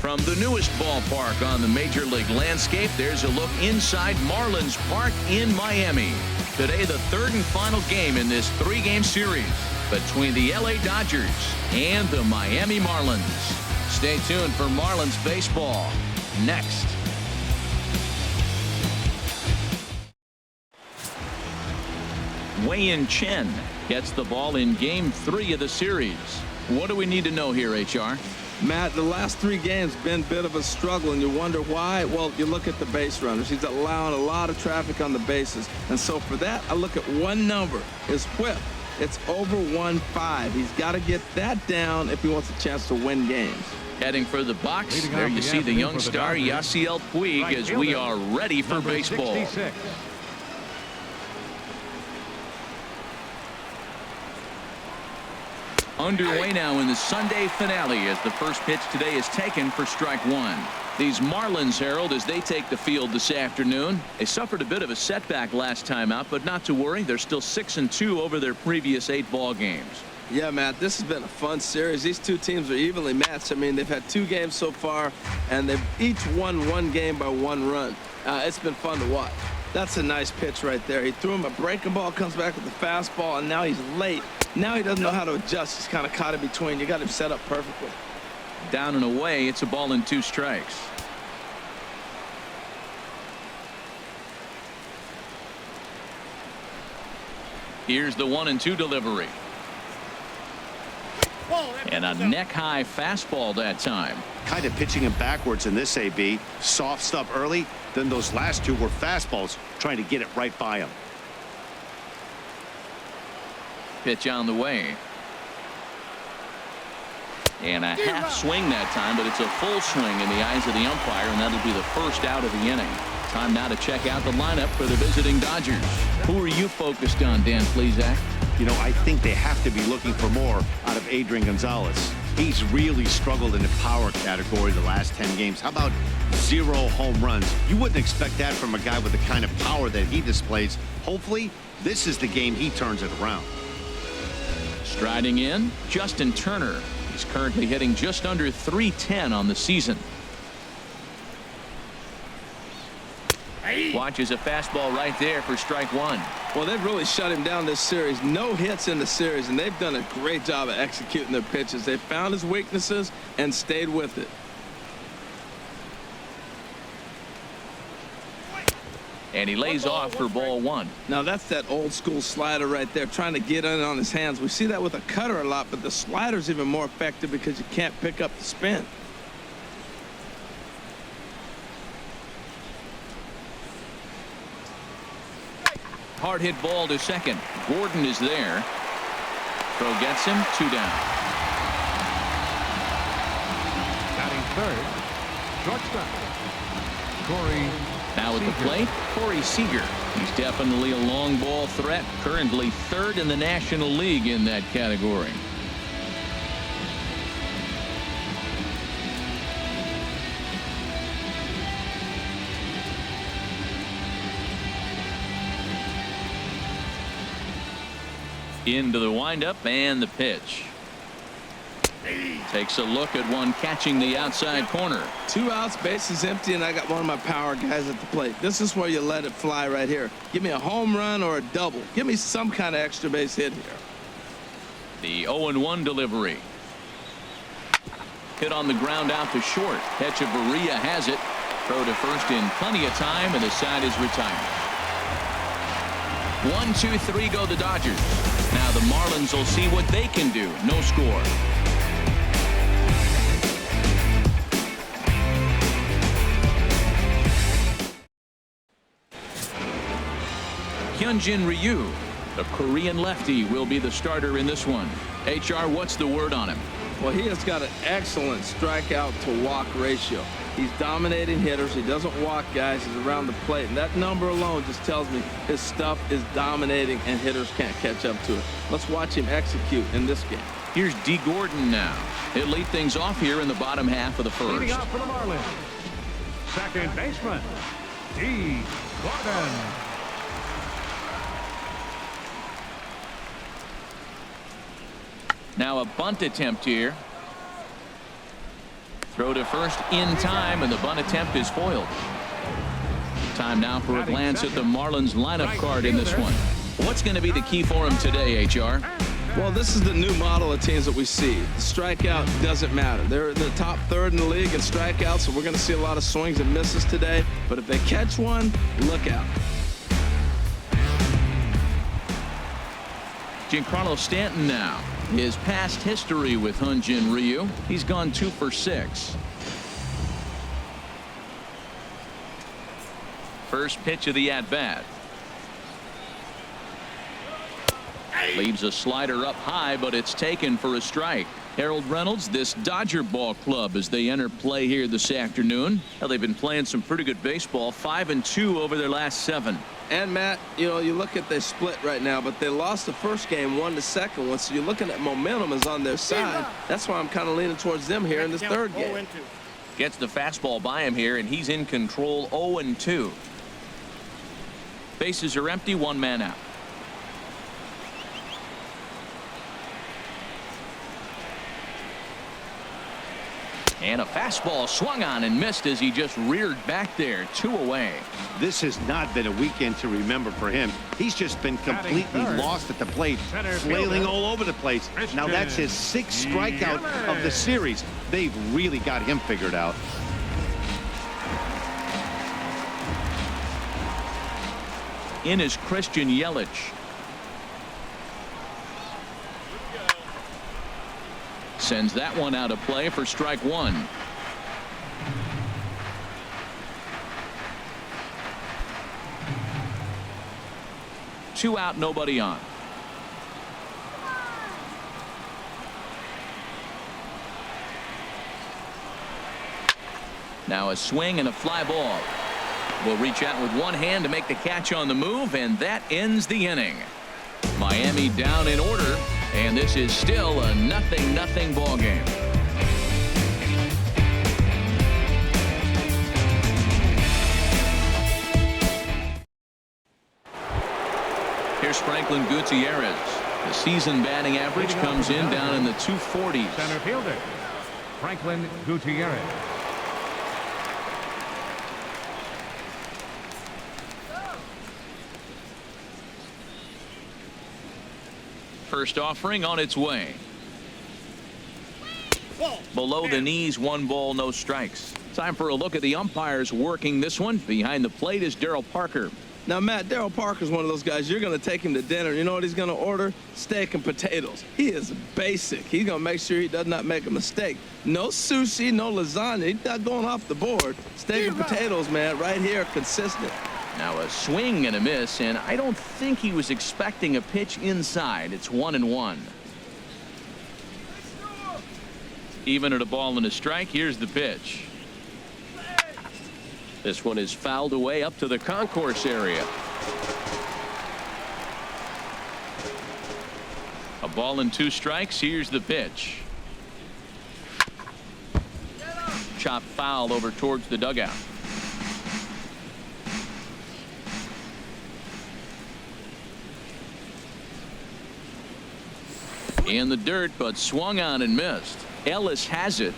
From the newest ballpark on the Major League landscape, there's a look inside Marlins Park in Miami. Today, the third and final game in this three-game series between the LA Dodgers and the Miami Marlins. Stay tuned for Marlins baseball next. Wei-Yin Chen gets the ball in game 3 of the series. What do we need to know here, HR? Matt, the last 3 games been a bit of a struggle, and you wonder why. Well, you look at the base runners. He's allowing a lot of traffic on the bases. And so for that, I look at one number, his whip. It's over 1.5. He's got to get that down if he wants a chance to win games. Heading for the box, there you see the young star Yasiel Puig as we are ready for baseball. 66. Underway now in the Sunday finale as the first pitch today is taken for strike 1. These Marlins, Harold, as they take the field this afternoon. They suffered a bit of a setback last time out, but not to worry. They're still 6-2 over their previous 8 ball games. Yeah, Matt, this has been a fun series. These two teams are evenly matched. I mean, they've had 2 games so far, and they've each won 1 game by 1 run. It's been fun to watch. That's a nice pitch right there. He threw him a breaking ball, comes back with the fastball, and now he's late. Now he doesn't know how to adjust. He's kind of caught in between. You got him set up perfectly. Down and away, it's a ball and 2 strikes. Here's the 1-2 delivery. And a neck-high fastball that time. Kind of pitching him backwards in this AB. Soft stuff early, then those last 2 were fastballs, trying to get it right by him. Pitch on the way. And a half swing that time, but it's a full swing in the eyes of the umpire, and that'll be the first out of the inning. Time now to check out the lineup for the visiting Dodgers. Who are you focused on, Dan Plesac? You know, I think they have to be looking for more out of Adrian Gonzalez. He's really struggled in the power category the last 10 games. How about 0 home runs? You wouldn't expect that from a guy with the kind of power that he displays. Hopefully, this is the game he turns it around. Striding in, Justin Turner. He's currently hitting just under .310 on the season. Watches a fastball right there for strike 1. Well, they've really shut him down this series. No hits in the series, and they've done a great job of executing their pitches. They found his weaknesses and stayed with it. And he lays off for ball 1. Now that's that old school slider right there, trying to get in on his hands. We see that with a cutter a lot, but the slider's even more effective because you can't pick up the spin. Hard hit ball to second. Gordon is there. Throw gets him, 2 down. Batting third, shortstop, Corey. Now at the plate, Corey Seager. He's definitely a long ball threat. Currently 3rd in the National League in that category. Into the windup and the pitch. Takes a look at one catching the outside corner. 2 outs, bases empty, and I got one of my power guys at the plate. This is where you let it fly right here. Give me a home run or a double. Give me some kind of extra base hit here. The 0-1 delivery. Hit on the ground out to short. Hechavarria has it. Throw to first in plenty of time, and the side is retired. 1, 2, 3 go the Dodgers. Now the Marlins will see what they can do. No score. Hyunjin Ryu, the Korean lefty, will be the starter in this one. HR, what's the word on him? Well, he has got an excellent strikeout to walk ratio. He's dominating hitters. He doesn't walk guys. He's around the plate. And that number alone just tells me his stuff is dominating and hitters can't catch up to it. Let's watch him execute in this game. Here's D. Gordon now. He'll lead things off here in the bottom half of the first. Leading off for the Marlins, second baseman, D. Gordon. Now a bunt attempt here. Throw to first in time, and the bunt attempt is foiled. Time now for a glance at the Marlins lineup card in this one. What's going to be the key for him today, HR? Well, this is the new model of teams that we see. The strikeout doesn't matter. They're the top third in the league in strikeouts, so we're going to see a lot of swings and misses today. But if they catch one, look out. Giancarlo Stanton now. His past history with Hyun-Jin Ryu. He's gone 2 for 6. First pitch of the at-bat. Leaves a slider up high, but it's taken for a strike. Harold Reynolds, this Dodger ball club as they enter play here this afternoon. Well, they've been playing some pretty good baseball, 5-2 over their last 7. And Matt, you know, you look at they split right now, but they lost the first game, won the second one. So you're looking at momentum is on their side. That's why I'm kind of leaning towards them here in this third game. Gets the fastball by him here, and he's in control. 0-2. Bases are empty, 1 man out. And a fastball swung on and missed as he just reared back there. 2 away. This has not been a weekend to remember for him. He's just been completely lost at the plate, flailing all over the place. Now that's his 6th strikeout of the series. They've really got him figured out. In is Christian Yelich. Sends that one out of play for strike 1. Two out, nobody on. Now a swing and a fly ball. Will reach out with one hand to make the catch on the move, and that ends the inning. Miami down in order, and this is still a 0-0 ball game. Here's Franklin Gutierrez. The season batting average comes in down in the 240s. Center fielder, Franklin Gutierrez. First offering on its way. Below the knees, 1 ball, no strikes. Time for a look at the umpires working this one. Behind the plate is Darryl Parker. Now, Matt, Darryl Parker's one of those guys, you're going to take him to dinner. You know what he's going to order? Steak and potatoes. He is basic. He's going to make sure he does not make a mistake. No sushi, no lasagna. He's not going off the board. Steak and potatoes, man, right here, consistent. Now a swing and a miss, and I don't think he was expecting a pitch inside. It's 1-1. Even at a ball and a strike, here's the pitch. This one is fouled away up to the concourse area. A ball and 2 strikes. Here's the pitch. Chop foul over towards the dugout. In the dirt, but swung on and missed. Ellis has it,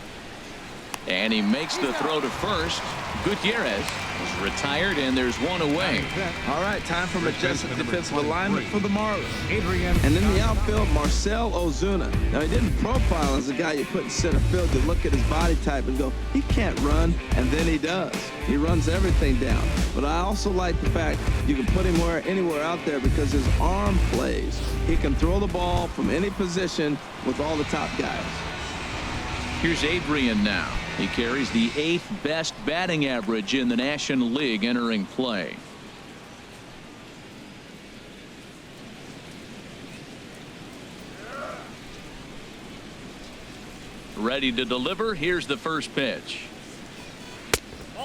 and he makes the throw to first. Gutierrez is retired, and there's 1 away. All right, time for majestic defensive alignment for the Marlins. Adrian. And in the outfield, Marcell Ozuna. Now, he didn't profile as a guy you put in center field. You look at his body type and go, he can't run, and then he does. He runs everything down. But I also like the fact you can put him anywhere out there because his arm plays. He can throw the ball from any position with all the top guys. Here's Adrian now. He carries the 8th best batting average in the National League entering play. Ready to deliver. Here's the first pitch.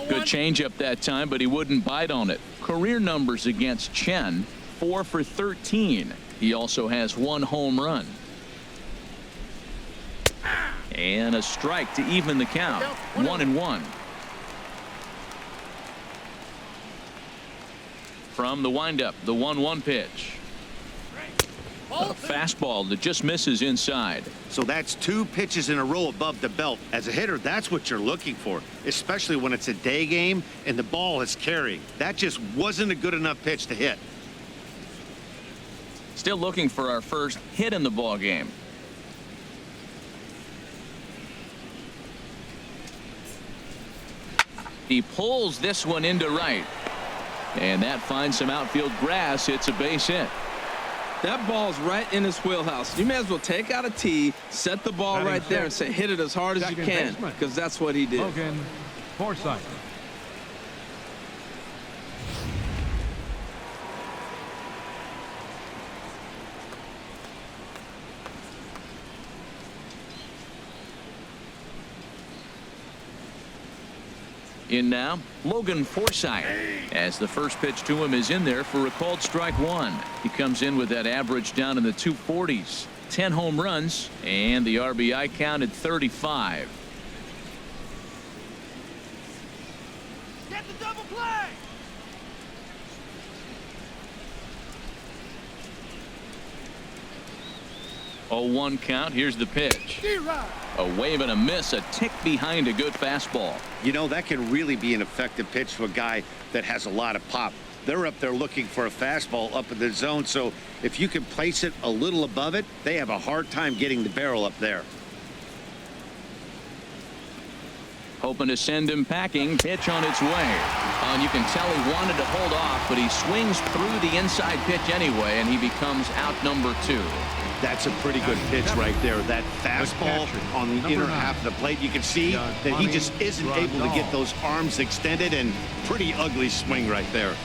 Good changeup that time, but he wouldn't bite on it. Career numbers against Chen, 4 for 13. He also has 1 home run. And a strike to even the count. 1-1. From the windup, the 1-1 pitch. A fastball that just misses inside. So that's 2 pitches in a row above the belt. As a hitter, that's what you're looking for, especially when it's a day game and the ball is carrying. That just wasn't a good enough pitch to hit. Still looking for our first hit in the ball game. He pulls this one into right. And that finds some outfield grass. It's a base hit. That ball's right in his wheelhouse. You may as well take out a tee, set the ball right there, and say hit it as hard as you can, because that's what he did. Logan Forsythe. In now, Logan Forsythe, as the first pitch to him is in there for a called strike 1. He comes in with that average down in the 240s. 10 home runs, and the RBI count at 35. Get the double play! 0-1 count. Here's the pitch. A wave and a miss, a tick behind a good fastball. You know, that can really be an effective pitch to a guy that has a lot of pop. They're up there looking for a fastball up in the zone, so if you can place it a little above it, they have a hard time getting the barrel up there. Hoping to send him packing. Pitch on its way. And you can tell he wanted to hold off, but he swings through the inside pitch anyway, and he becomes out number 2. That's a pretty good pitch right there. That fastball on the inner half of the plate. You can see that he just isn't able to get those arms extended, and pretty ugly swing right there.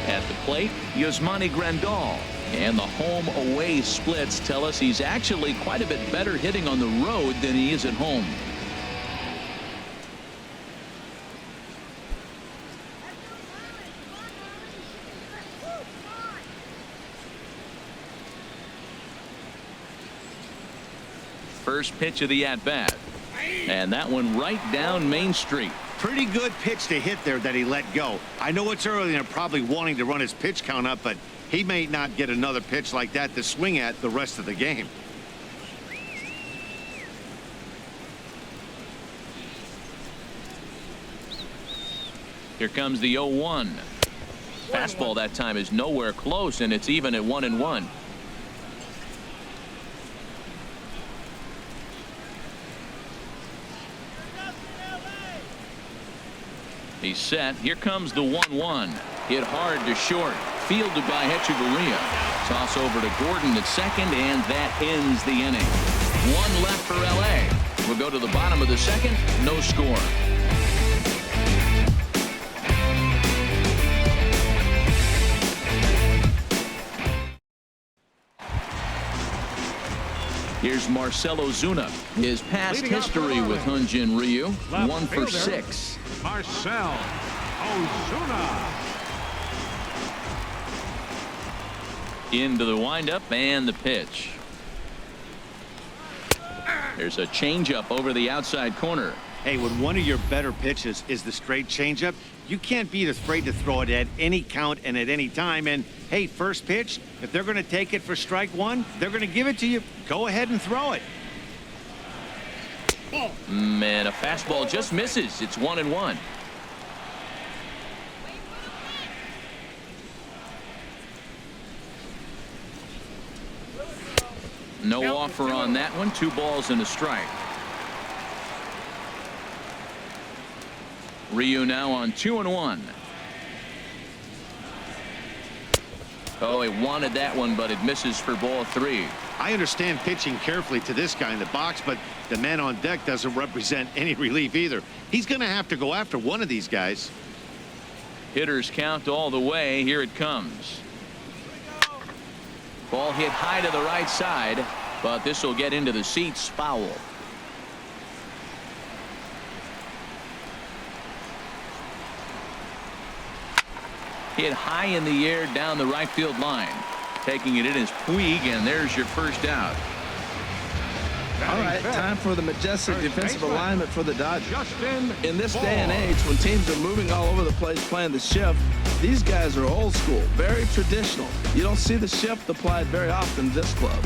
At the plate, Yasmani Grandal. And the home-away splits tell us he's actually quite a bit better hitting on the road than he is at home. First pitch of the at-bat. And that one right down Main Street. Pretty good pitch to hit there that he let go. I know it's early and they're probably wanting to run his pitch count up, but he may not get another pitch like that to swing at the rest of the game. Here comes the 0-1. Fastball that time is nowhere close, and it's even at 1-1. He's set. Here comes the 1-1. Hit hard to short. Fielded by Hechavarria. Toss over to Gordon at second, and that ends the inning. 1 left for L.A. We'll go to the bottom of the second. No score. Here's Marcell Ozuna. His past history with Hyunjin Ryu. 1 for 6. Marcell Ozuna. Into the windup and the pitch. There's a changeup over the outside corner. Hey, when one of your better pitches is the straight changeup, you can't be afraid to throw it at any count and at any time. And hey, first pitch, if they're going to take it for strike 1, they're going to give it to you. Go ahead and throw it. Man, a fastball just misses. It's 1-1. No offer on that one. 2 balls and a strike. Ryu now on 2-1. Oh, he wanted that one, but it misses for ball 3. I understand pitching carefully to this guy in the box, but the man on deck doesn't represent any relief either. He's going to have to go after one of these guys. Hitters count all the way. Here it comes. Ball hit high to the right side, but this will get into the seats. Foul. Hit high in the air down the right field line. Taking it in is Puig, and there's your first out. All right, Batting time fifth, for the majestic first defensive baseman, alignment for the Dodgers. Justin In this Moore. day and age, when teams are moving all over the place playing the shift, these guys are old school, very traditional. You don't see the shift applied very often in this club.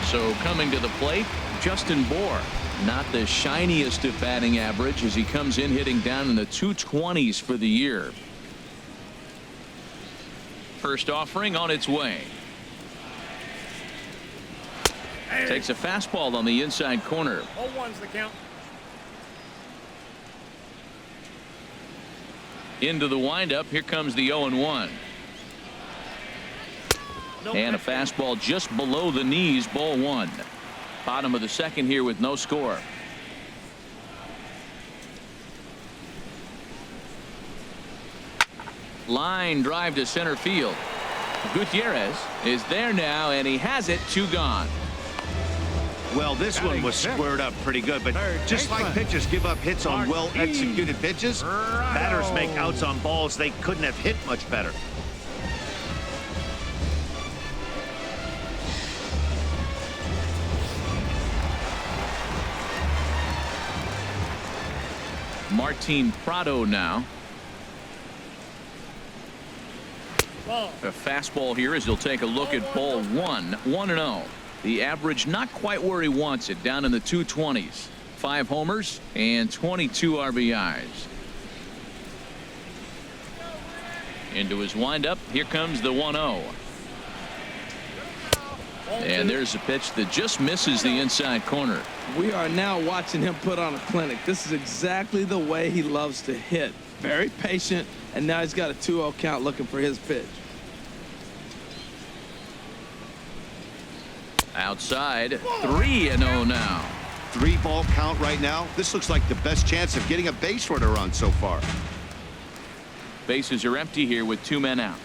So coming to the plate, Justin Moore. Not the shiniest of batting average as he comes in hitting down in the 220s for the year. First offering on its way. Takes a fastball on the inside corner. 0-1's the count. Into the windup. Here comes the 0-1. And a fastball just below the knees. Ball one. Bottom of the second here with no score. Line drive to center field. Gutierrez is there now, and he has it. 2 gone. Well, this one was squared up pretty good, but just like pitchers give up hits on well-executed pitches, batters make outs on balls they couldn't have hit much better. Martin Prado now. A fastball here as he'll take a look at ball one. 1-0. The average not quite where he wants it, down in the 220s. 5 homers and 22 RBIs. Into his windup. Here comes the 1-0. And there's a pitch that just misses the inside corner. We are now watching him put on a clinic. This is exactly the way he loves to hit. Very patient, and now he's got a 2-0 count looking for his pitch. Outside, 3-0 now. 3-ball count right now. This looks like the best chance of getting a base runner run so far. Bases are empty here with 2 men out.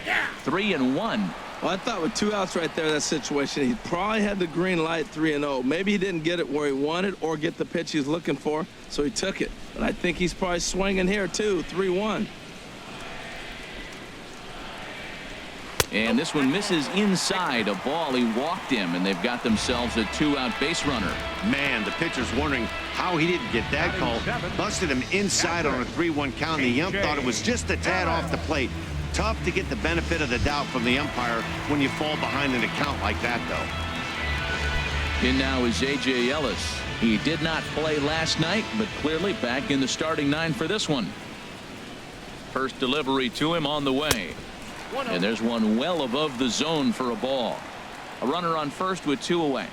Yeah. 3-1. Well, I thought with 2 outs right there, that situation, he probably had the green light. 3-0. Maybe he didn't get it where he wanted or get the pitch he's looking for, so he took it. But I think he's probably swinging here too. 3-1. And this one misses inside. A ball. He walked him, and they've got themselves a 2-out base runner. Man, the pitcher's wondering how he didn't get that call. Busted him inside on a 3-1 count. The ump thought it was just a tad off the plate. Tough to get the benefit of the doubt from the umpire when you fall behind in a count like that, though. In now is A.J. Ellis. He did not play last night, but clearly back in the starting 9 for this one. First delivery to him on the way. And there's one well above the zone for a ball. A runner on first with 2 away.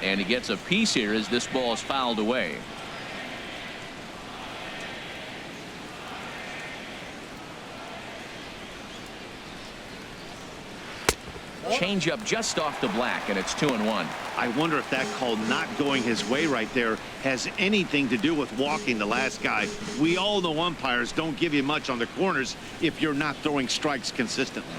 And he gets a piece here as this ball is fouled away. Change up just off the black, and it's 2-1. I wonder if that call not going his way right there has anything to do with walking the last guy. We all know umpires don't give you much on the corners if you're not throwing strikes consistently.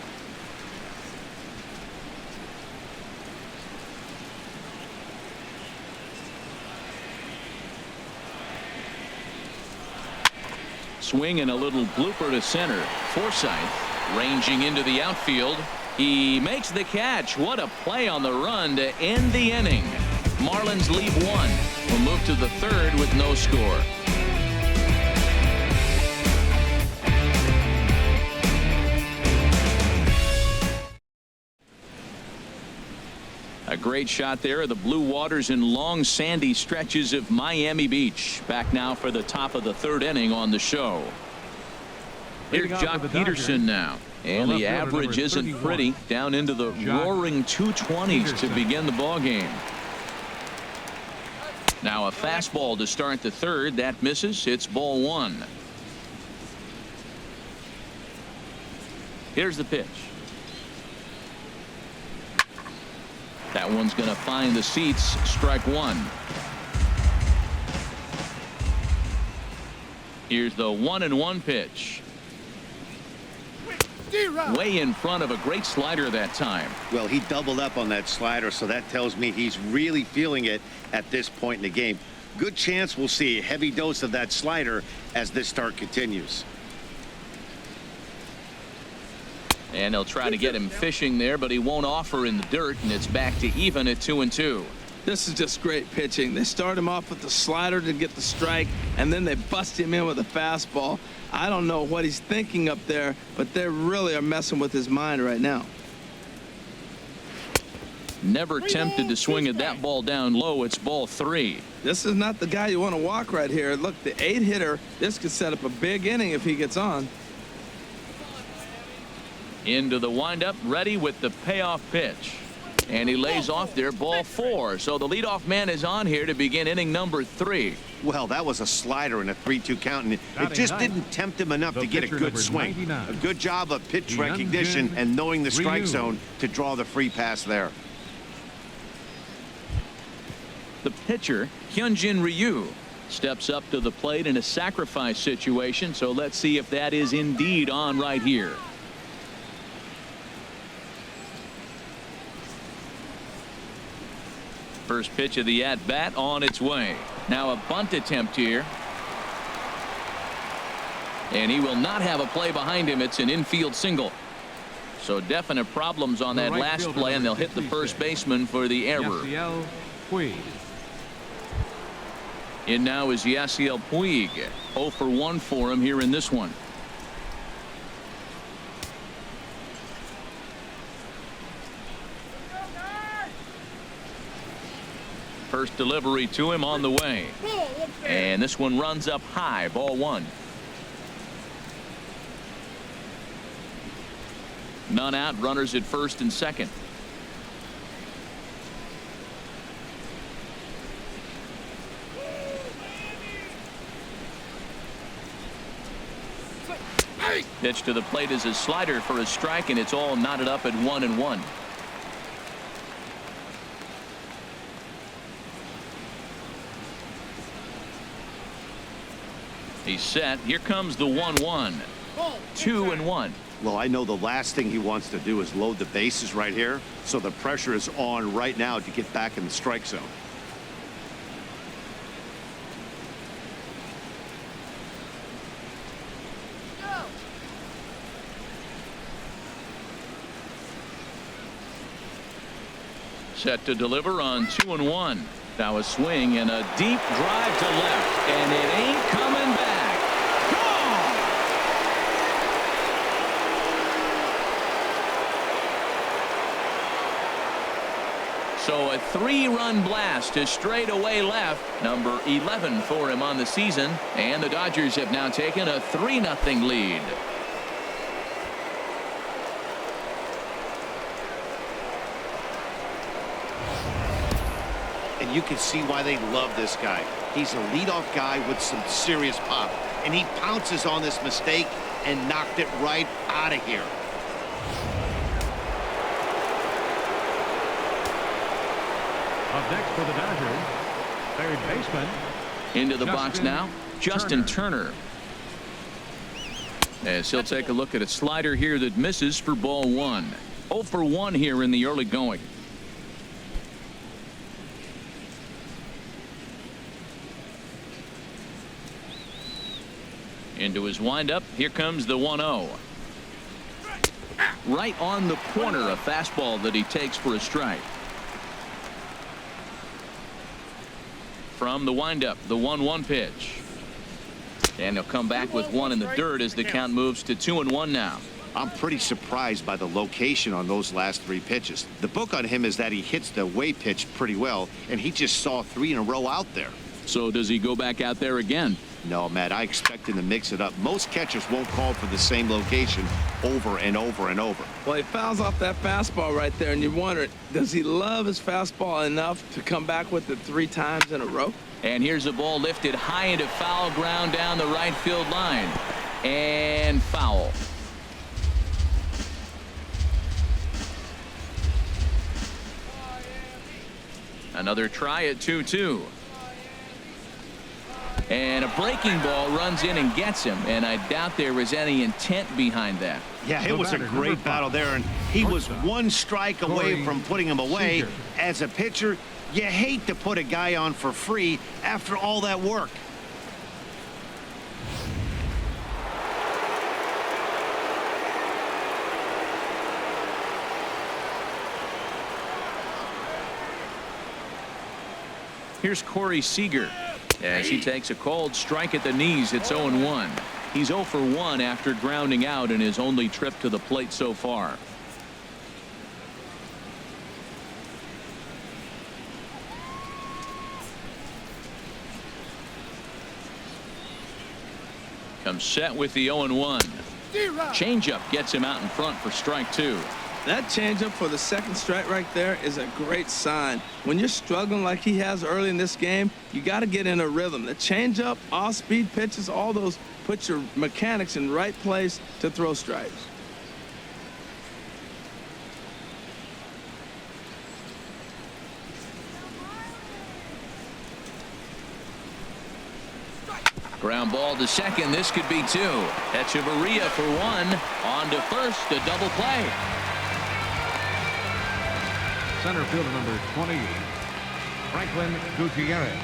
Swing and a little blooper to center. Forsythe ranging into the outfield. He makes the catch. What a play on the run to end the inning. Marlins lead 1. Will move to the 3rd with no score. A great shot there of the blue waters and long sandy stretches of Miami Beach. Back now for the top of the 3rd inning on the show. Here's Jock Peterson now. And the average isn't pretty, down into the roaring 220s to begin the ball game. Now a fastball to start the 3rd. That misses. It's ball 1. Here's the pitch. That one's going to find the seats. Strike 1. Here's the 1-1 pitch. Way in front of a great slider that time. Well, he doubled up on that slider, so that tells me he's really feeling it at this point in the game. Good chance we'll see a heavy dose of that slider as this start continues. And they'll try to get him fishing there, but he won't offer in the dirt, and it's back to even at 2-2. This is just great pitching. They start him off with the slider to get the strike, and then they bust him in with a fastball. I don't know what he's thinking up there, but they really are messing with his mind right now. Never tempted to swing at that ball down low. It's ball 3. This is not the guy you want to walk right here. Look, the 8-hitter, this could set up a big inning if he gets on. Into the windup, ready with the payoff pitch. And he lays off there, ball 4. So the leadoff man is on here to begin inning number 3. Well, that was a slider in a 3-2 count, and it just didn't tempt him enough to get a good swing. 99. A good job of pitch recognition and knowing the strike zone to draw the free pass there. The pitcher, Hyunjin Ryu, steps up to the plate in a sacrifice situation. So let's see if that is indeed on right here. First pitch of the at-bat on its way. Now a bunt attempt here. And he will not have a play behind him. It's an infield single. So definite problems on that last play, and they'll hit the first baseman for the error. In now is Yasiel Puig. 0 for 1 for him here in this one. First delivery to him on the way. And this one runs up high. Ball 1. None out. Runners at first and second. Pitch to the plate is a slider for a strike, and it's all knotted up at 1-1. He's set. Here comes the 1-1. 2-1. Well, I know the last thing he wants to do is load the bases right here, so the pressure is on right now to get back in the strike zone. Set to deliver on 2-1. Now a swing and a deep drive to left, and it ain't coming back. Gone! So a 3-run blast to straightaway left, number 11 for him on the season, and the Dodgers have now taken a 3-0 lead. And you can see why they love this guy. He's a leadoff guy with some serious pop, and he pounces on this mistake and knocked it right out of here. Up next for the Dodgers, third baseman. Into the box now, Justin Turner. As he'll take a look at a slider here that misses for ball 1. 0 for 1 here in the early going. Into his windup. Here comes the 1-0. Right on the corner, a fastball that he takes for a strike. From the windup, the 1-1 pitch. And he'll come back with one in the dirt as the count moves to 2-1 now. I'm pretty surprised by the location on those last 3 pitches. The book on him is that he hits the way pitch pretty well, and he just saw 3 in a row out there. So does he go back out there again? No, Matt, I expect him to mix it up. Most catchers won't call for the same location over and over and over. Well, he fouls off that fastball right there, and you wonder, does he love his fastball enough to come back with it 3 times in a row? And here's a ball lifted high into foul ground down the right field line. And foul. Another try at 2-2. And a breaking ball runs in and gets him, and I doubt there was any intent behind that. Yeah, it was a great battle there, and he was one strike away from putting him away. As a pitcher, you hate to put a guy on for free after all that work. Here's Corey Seager as he takes a cold strike at the knees. It's 0-1. He's 0 for 1 after grounding out in his only trip to the plate so far. Comes set with the 0-1. Changeup gets him out in front for strike 2. That changeup for the second strike right there is a great sign. When you're struggling like he has early in this game, you got to get in a rhythm. The changeup, off-speed pitches, all those put your mechanics in right place to throw strikes. Ground ball to second. This could be 2. Echeverria for 1. On to first. A double play. Center fielder number 28, Franklin Gutierrez.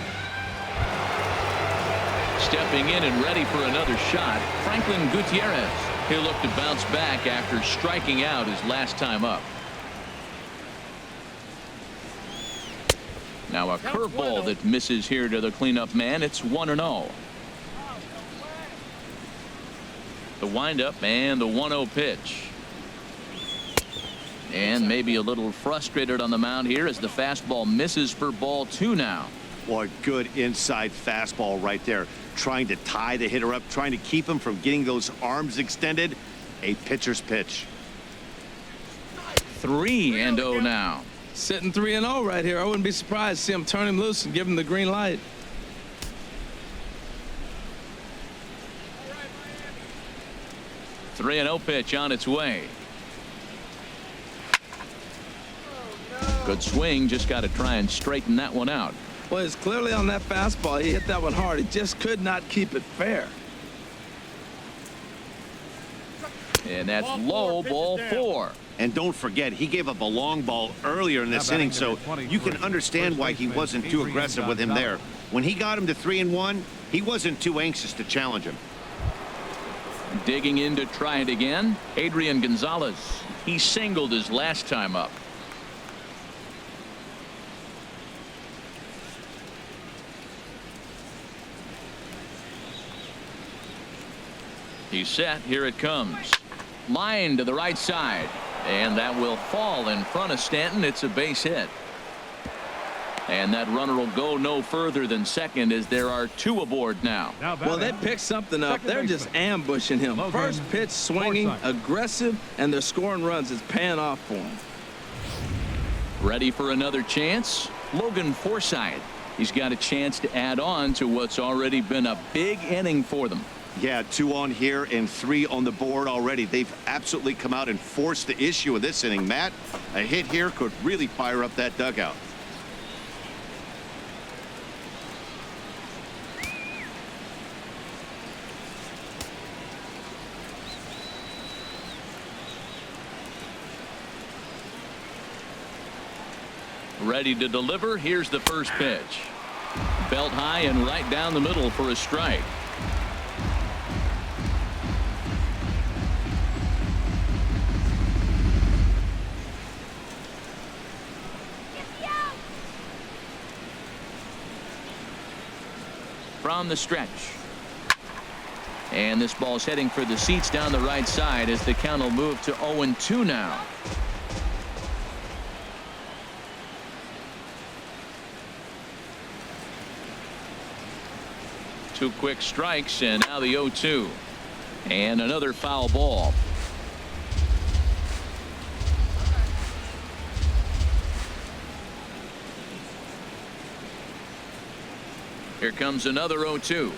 Stepping in and ready for another shot, Franklin Gutierrez. He'll look to bounce back after striking out his last time up. Now a curveball that misses here to the cleanup man. It's 1-0. The windup and the 1-0 pitch. And maybe a little frustrated on the mound here as the fastball misses for ball 2 now. Boy, good inside fastball right there. Trying to tie the hitter up, trying to keep him from getting those arms extended. A pitcher's pitch. 3-0 now. Sitting 3-0 right here. I wouldn't be surprised to see him turn him loose and give him the green light. The 3-0 pitch on its way. Good swing. Just got to try and straighten that one out. Well, it's clearly on that fastball. He hit that one hard. He just could not keep it fair. And that's low, ball 4. And don't forget, he gave up a long ball earlier in this inning, so you can understand why he wasn't too aggressive with him there. When he got him to 3-1, he wasn't too anxious to challenge him. Digging in to try it again, Adrian Gonzalez. He singled his last time up. He's set. Here it comes. Line to the right side. And that will fall in front of Stanton. It's a base hit. And that runner will go no further than second as there are 2 aboard now. Well, they picked something up. They're just ambushing him. First pitch swinging, aggressive, and they're scoring runs. It's paying off for him. Ready for another chance? Logan Forsythe. He's got a chance to add on to what's already been a big inning for them. Yeah, 2 on here and 3 on the board already. They've absolutely come out and forced the issue of this inning. Matt, a hit here could really fire up that dugout. Ready to deliver. Here's the first pitch. Belt high and right down the middle for a strike. From the stretch. And this ball's heading for the seats down the right side as the count will move to 0-2 now. Two quick strikes and now the 0-2. And another foul ball. Here comes another 0-2.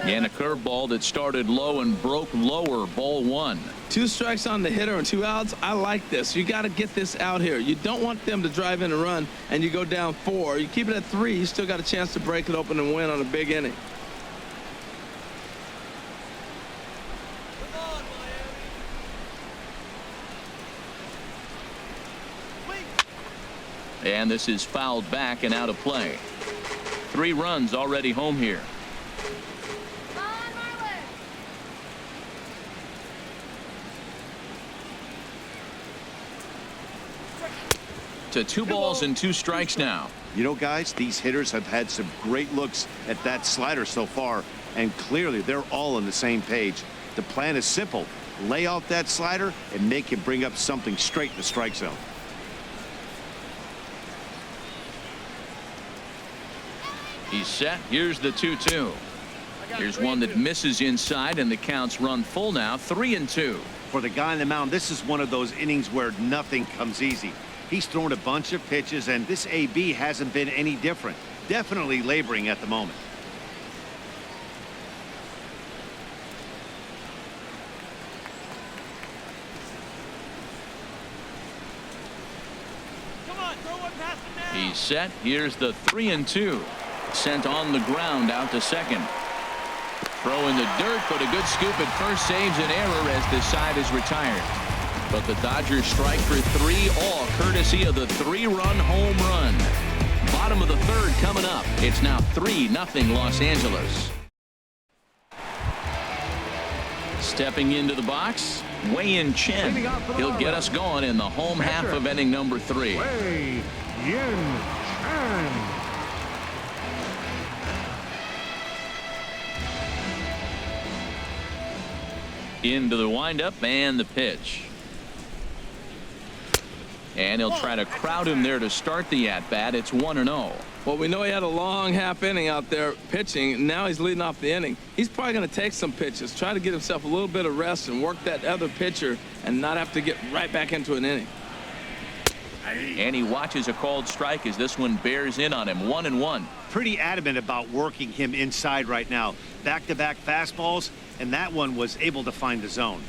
And a curveball that started low and broke lower. Ball 1. 2 strikes on the hitter and 2 outs. I like this. You got to get this out here. You don't want them to drive in a run and you go down 4. You keep it at 3. You still got a chance to break it open and win on a big inning. And this is fouled back and out of play. 3 runs already home here. To 2 balls and 2 strikes now. You know, guys, these hitters have had some great looks at that slider so far, and clearly they're all on the same page. The plan is simple. Lay off that slider and make him bring up something straight in the strike zone. He's set. Here's the 2-2. Here's one that misses inside, and the count's run full now, 3-2. For the guy on the mound, this is one of those innings where nothing comes easy. He's thrown a bunch of pitches, and this AB hasn't been any different. Definitely laboring at the moment. Come on, throw one past him now. He's set. Here's the 3-2. Sent on the ground out to second. Throw in the dirt, but a good scoop at first saves an error as the side is retired. But the Dodgers strike for 3, all courtesy of the 3-run home run. Bottom of the 3rd coming up. It's now 3-0 Los Angeles. Stepping into the box, Wei-Yin Chen. He'll get us going in the home half of inning number 3. Wei-Yin Chen. Into the windup and the pitch. And he'll try to crowd him there to start the at-bat. It's 1-0. Well, we know he had a long half inning out there pitching. Now he's leading off the inning. He's probably going to take some pitches, try to get himself a little bit of rest and work that other pitcher and not have to get right back into an inning. And he watches a called strike as this one bears in on him. 1-1. Pretty adamant about working him inside right now. Back-to-back fastballs, and that one was able to find the zone.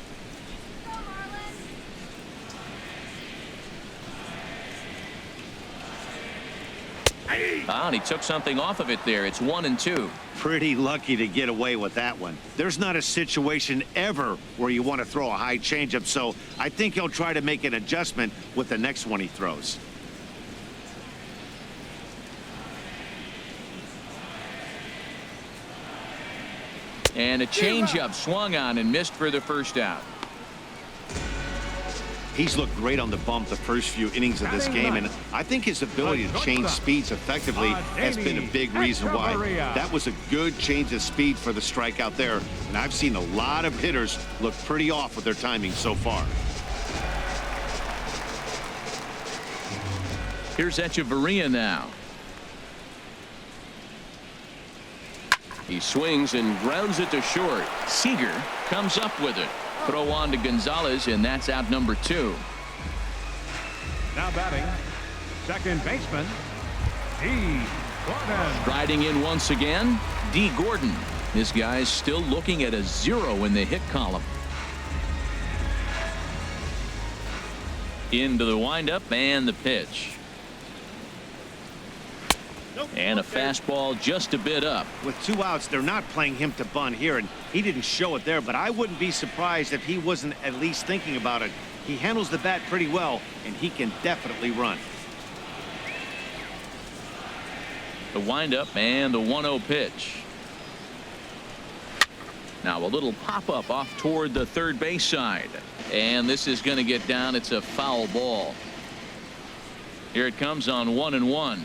And he took something off of it there. It's 1-2. Pretty lucky to get away with that one. There's not a situation ever where you want to throw a high changeup, so I think he'll try to make an adjustment with the next one he throws. And a changeup swung on and missed for the first out. He's looked great on the bump the first few innings of this game, and I think his ability to change speeds effectively has been a big reason why. That was a good change of speed for the strikeout there, and I've seen a lot of hitters look pretty off with their timing so far. Here's Echeverria now. He swings and grounds it to short. Seager comes up with it. Throw on to Gonzalez, and that's out number 2. Now batting, second baseman, D. Gordon. Riding in once again, D. Gordon. This guy's still looking at a 0 in the hit column. Into the windup and the pitch. And a fastball just a bit up. With 2 outs, they're not playing him to bunt here, and he didn't show it there, but I wouldn't be surprised if he wasn't at least thinking about it. He handles the bat pretty well, and he can definitely run. The windup and the 1-0 pitch. Now a little pop-up off toward the third base side. And this is going to get down. It's a foul ball. Here it comes on 1-1.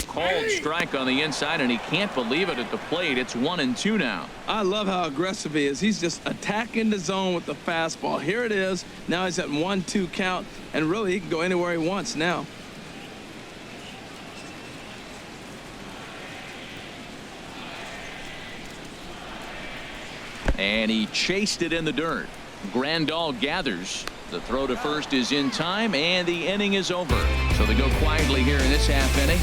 Called strike on the inside, and he can't believe it at the plate. It's 1-2 now. I love how aggressive he is. He's just attacking the zone with the fastball. Here it is. Now he's at 1-2 count, and really he can go anywhere he wants now. And he chased it in the dirt. Grandal gathers. The throw to first is in time, and the inning is over. So they go quietly here in this half inning.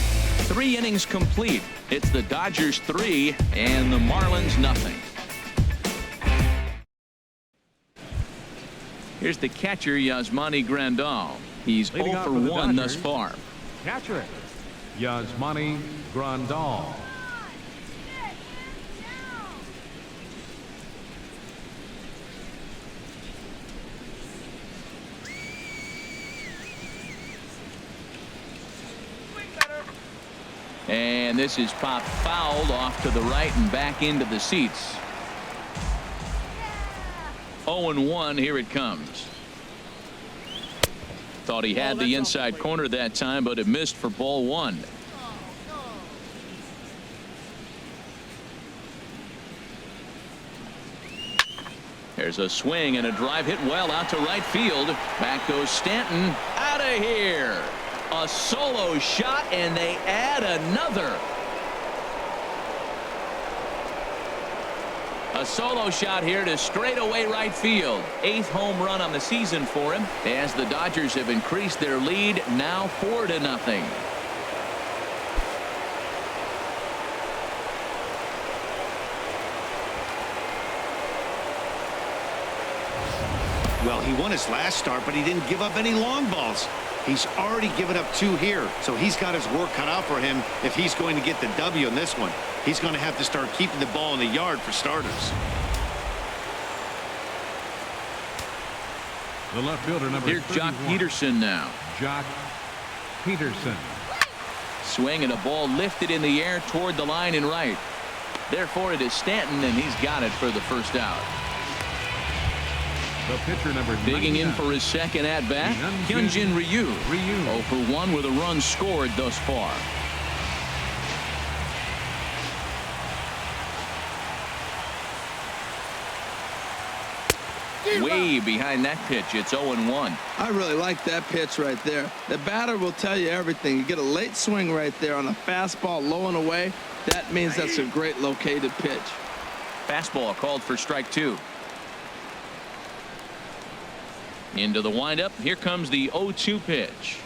3 innings complete. It's the Dodgers 3 and the Marlins nothing. Here's the catcher, Yasmani Grandal. He's 0 for 1 thus far. Catcher, Yasmani Grandal. And this is popped fouled off to the right and back into the seats. 0-1. Here it comes. Thought he had the inside corner that time, but it missed for ball one. There's a swing and a drive hit well out to right field. Back goes Stanton. Out of here. A solo shot, and they add another. A solo shot here to straightaway right field. 8th home run on the season for him, as the Dodgers have increased their lead now 4-0. Well, he won his last start, but he didn't give up any long balls. He's already given up 2 here, so he's got his work cut out for him if he's going to get the W in this one. He's going to have to start keeping the ball in the yard for starters. The left fielder, number Here's Jock 31. Peterson now. Jock Peterson. Swing and a ball lifted in the air toward the line and right. Therefore, it is Stanton, and he's got it for the first out. The pitcher, number Digging 99. in for his second at-bat, Hyunjin Ryu. 0-for-1 with a run scored thus far. Way behind that pitch. It's 0-1. I really like that pitch right there. The batter will tell you everything. You get a late swing right there on a fastball low and away. That means that's a great located pitch. Fastball called for strike 2. Into the windup. Here comes the 0-2 pitch.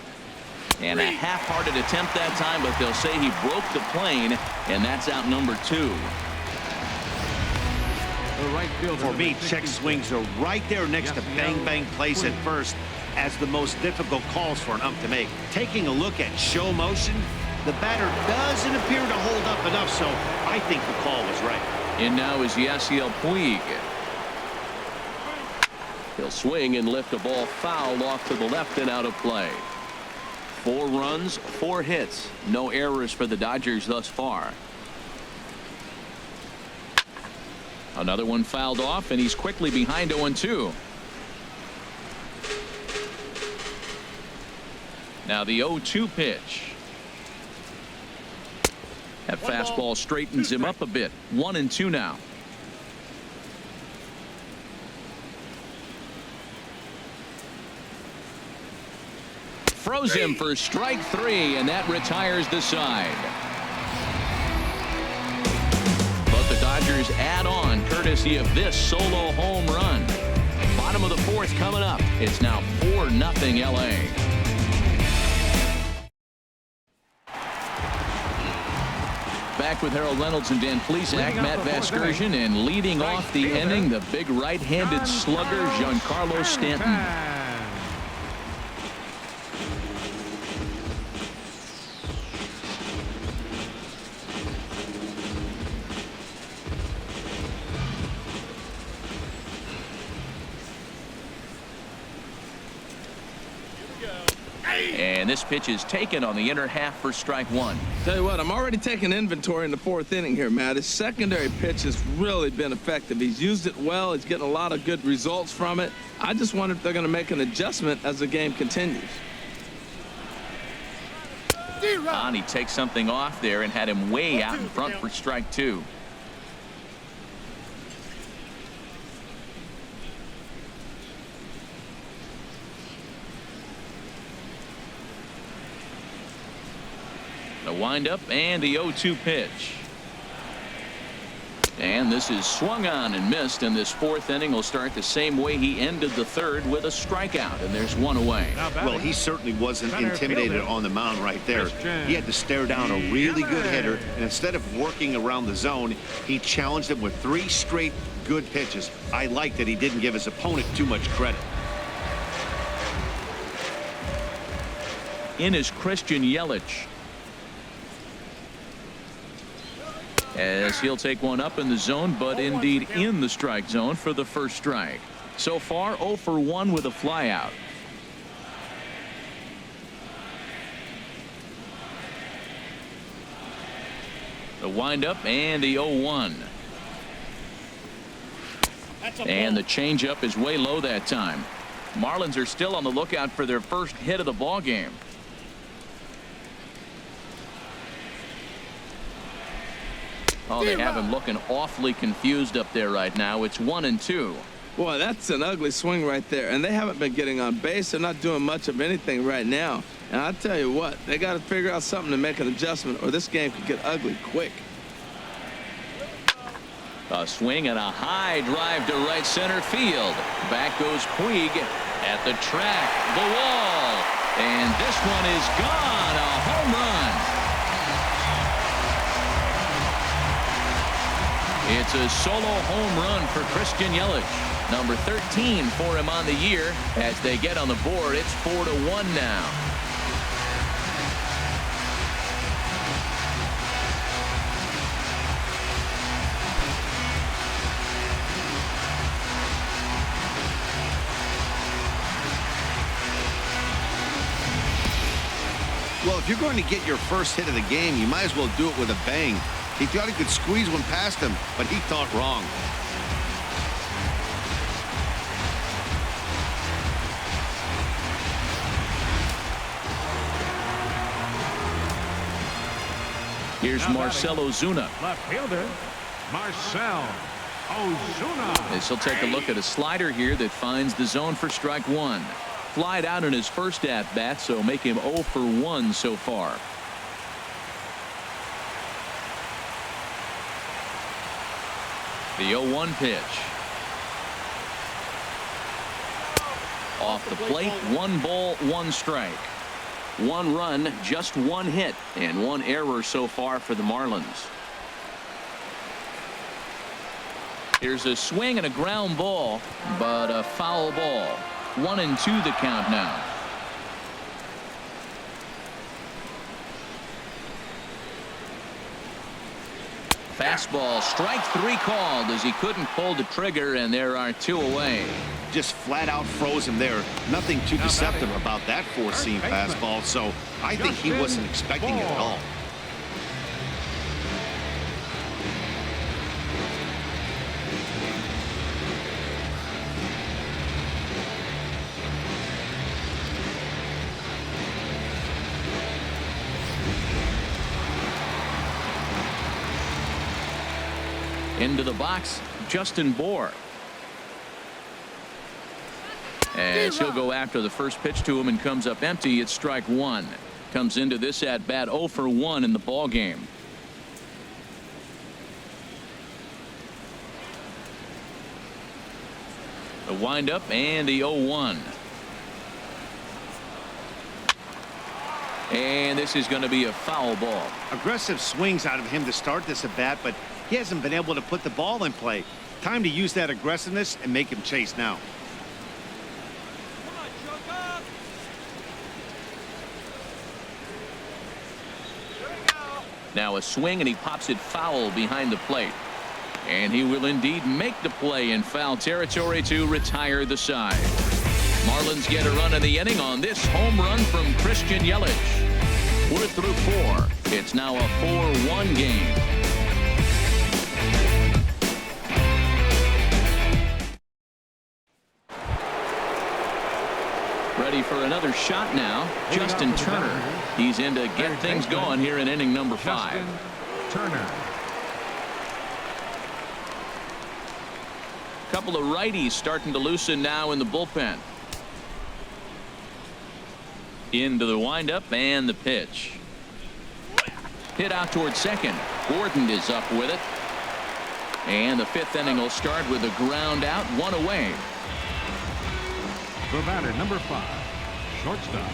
And a half-hearted attempt that time, but they'll say he broke the plane, and that's out number 2. The right fielder, For me, number check 66. swings are right there next to bang place at first as the most difficult calls for an ump to make. Taking a look at show motion, the batter doesn't appear to hold up enough, so I think the call was right. And now is Yasiel Puig. He'll swing and lift a ball foul off to the left and out of play. 4 runs, 4 hits. No errors for the Dodgers thus far. Another one fouled off, and he's quickly behind 0-2. Now the 0-2 pitch. That fastball straightens him up a bit. 1-2 now. Throws him for strike 3, and that retires the side. But the Dodgers add on courtesy of this solo home run. Bottom of the 4th coming up. It's now 4-0 LA. Back with Harold Reynolds and Dan Plesac, Matt Vasgersian, and leading off the inning, the big right-handed slugger, Giancarlo Stanton. And this pitch is taken on the inner half for strike 1. Tell you what, I'm already taking inventory in the 4th inning here, Matt. His secondary pitch has really been effective. He's used it well. He's getting a lot of good results from it. I just wonder if they're going to make an adjustment as the game continues. And he takes something off there and had him way out in front for strike 2. The windup and the 0-2 pitch. And this is swung on and missed, and this 4th inning will start the same way he ended the 3rd with a strikeout, and there's 1 away. Well, he certainly wasn't intimidated on the mound right there. He had to stare down a really good hitter, and instead of working around the zone, he challenged him with 3 straight good pitches. I like that he didn't give his opponent too much credit. In is Christian Yelich, as he'll take one up in the zone, but indeed in the strike zone for the first strike. So far 0-for-1 with a flyout. The windup and the 0-1. And the changeup is way low that time. Marlins are still on the lookout for their first hit of the ball game. Oh, they have him looking awfully confused up there right now. It's 1-2. Boy, that's an ugly swing right there. And they haven't been getting on base. They're not doing much of anything right now. And I'll tell you what, they got to figure out something to make an adjustment, or this game could get ugly quick. A swing and a high drive to right center field. Back goes Puig at the track, the wall, and this one is gone. A home run. It's a solo home run for Christian Yelich. Number 13 for him on the year. As they get on the board, it's 4-1 now. Well, if you're going to get your first hit of the game, you might as well do it with a bang. He thought he could squeeze one past him, but he thought wrong. Here's Marcell Ozuna. Left fielder, Marcell Ozuna. As he'll take a look at a slider here that finds the zone for strike one. Flied out in his first at-bat, so make him 0 for 1 so far. The 0-1 pitch. Off the plate, 1 ball, 1 strike. 1 run, just 1 hit, and 1 error so far for the Marlins. Here's a swing and a ground ball, but a foul ball. 1-2 the count now. Fastball, strike 3 called as he couldn't pull the trigger, and there are 2 away. Just flat out froze him there. Nothing too deceptive about that four-seam fastball, so I think he wasn't expecting it at all. Into the box, Justin Bour. As he'll go after the first pitch to him and comes up empty, it's strike 1. Comes into this at bat 0 for 1 in the ball game. The windup and the 0-1. And this is going to be a foul ball. Aggressive swings out of him to start this at bat, but he hasn't been able to put the ball in play. Time to use that aggressiveness and make him chase now. Come on, choke up. Here we go. Now a swing, and he pops it foul behind the plate. And he will indeed make the play in foul territory to retire the side. Marlins get a run in the inning on this home run from Christian Yelich. We're through 4. It's now a 4-1 game. Ready for another shot now, Justin Turner. He's in to get things going here in inning number 5. Justin Turner. Couple of righties starting to loosen now in the bullpen. Into the windup and the pitch. Hit out towards second. Gordon is up with it. And the 5th inning will start with a ground out, 1 away. The batter, number 5, shortstop.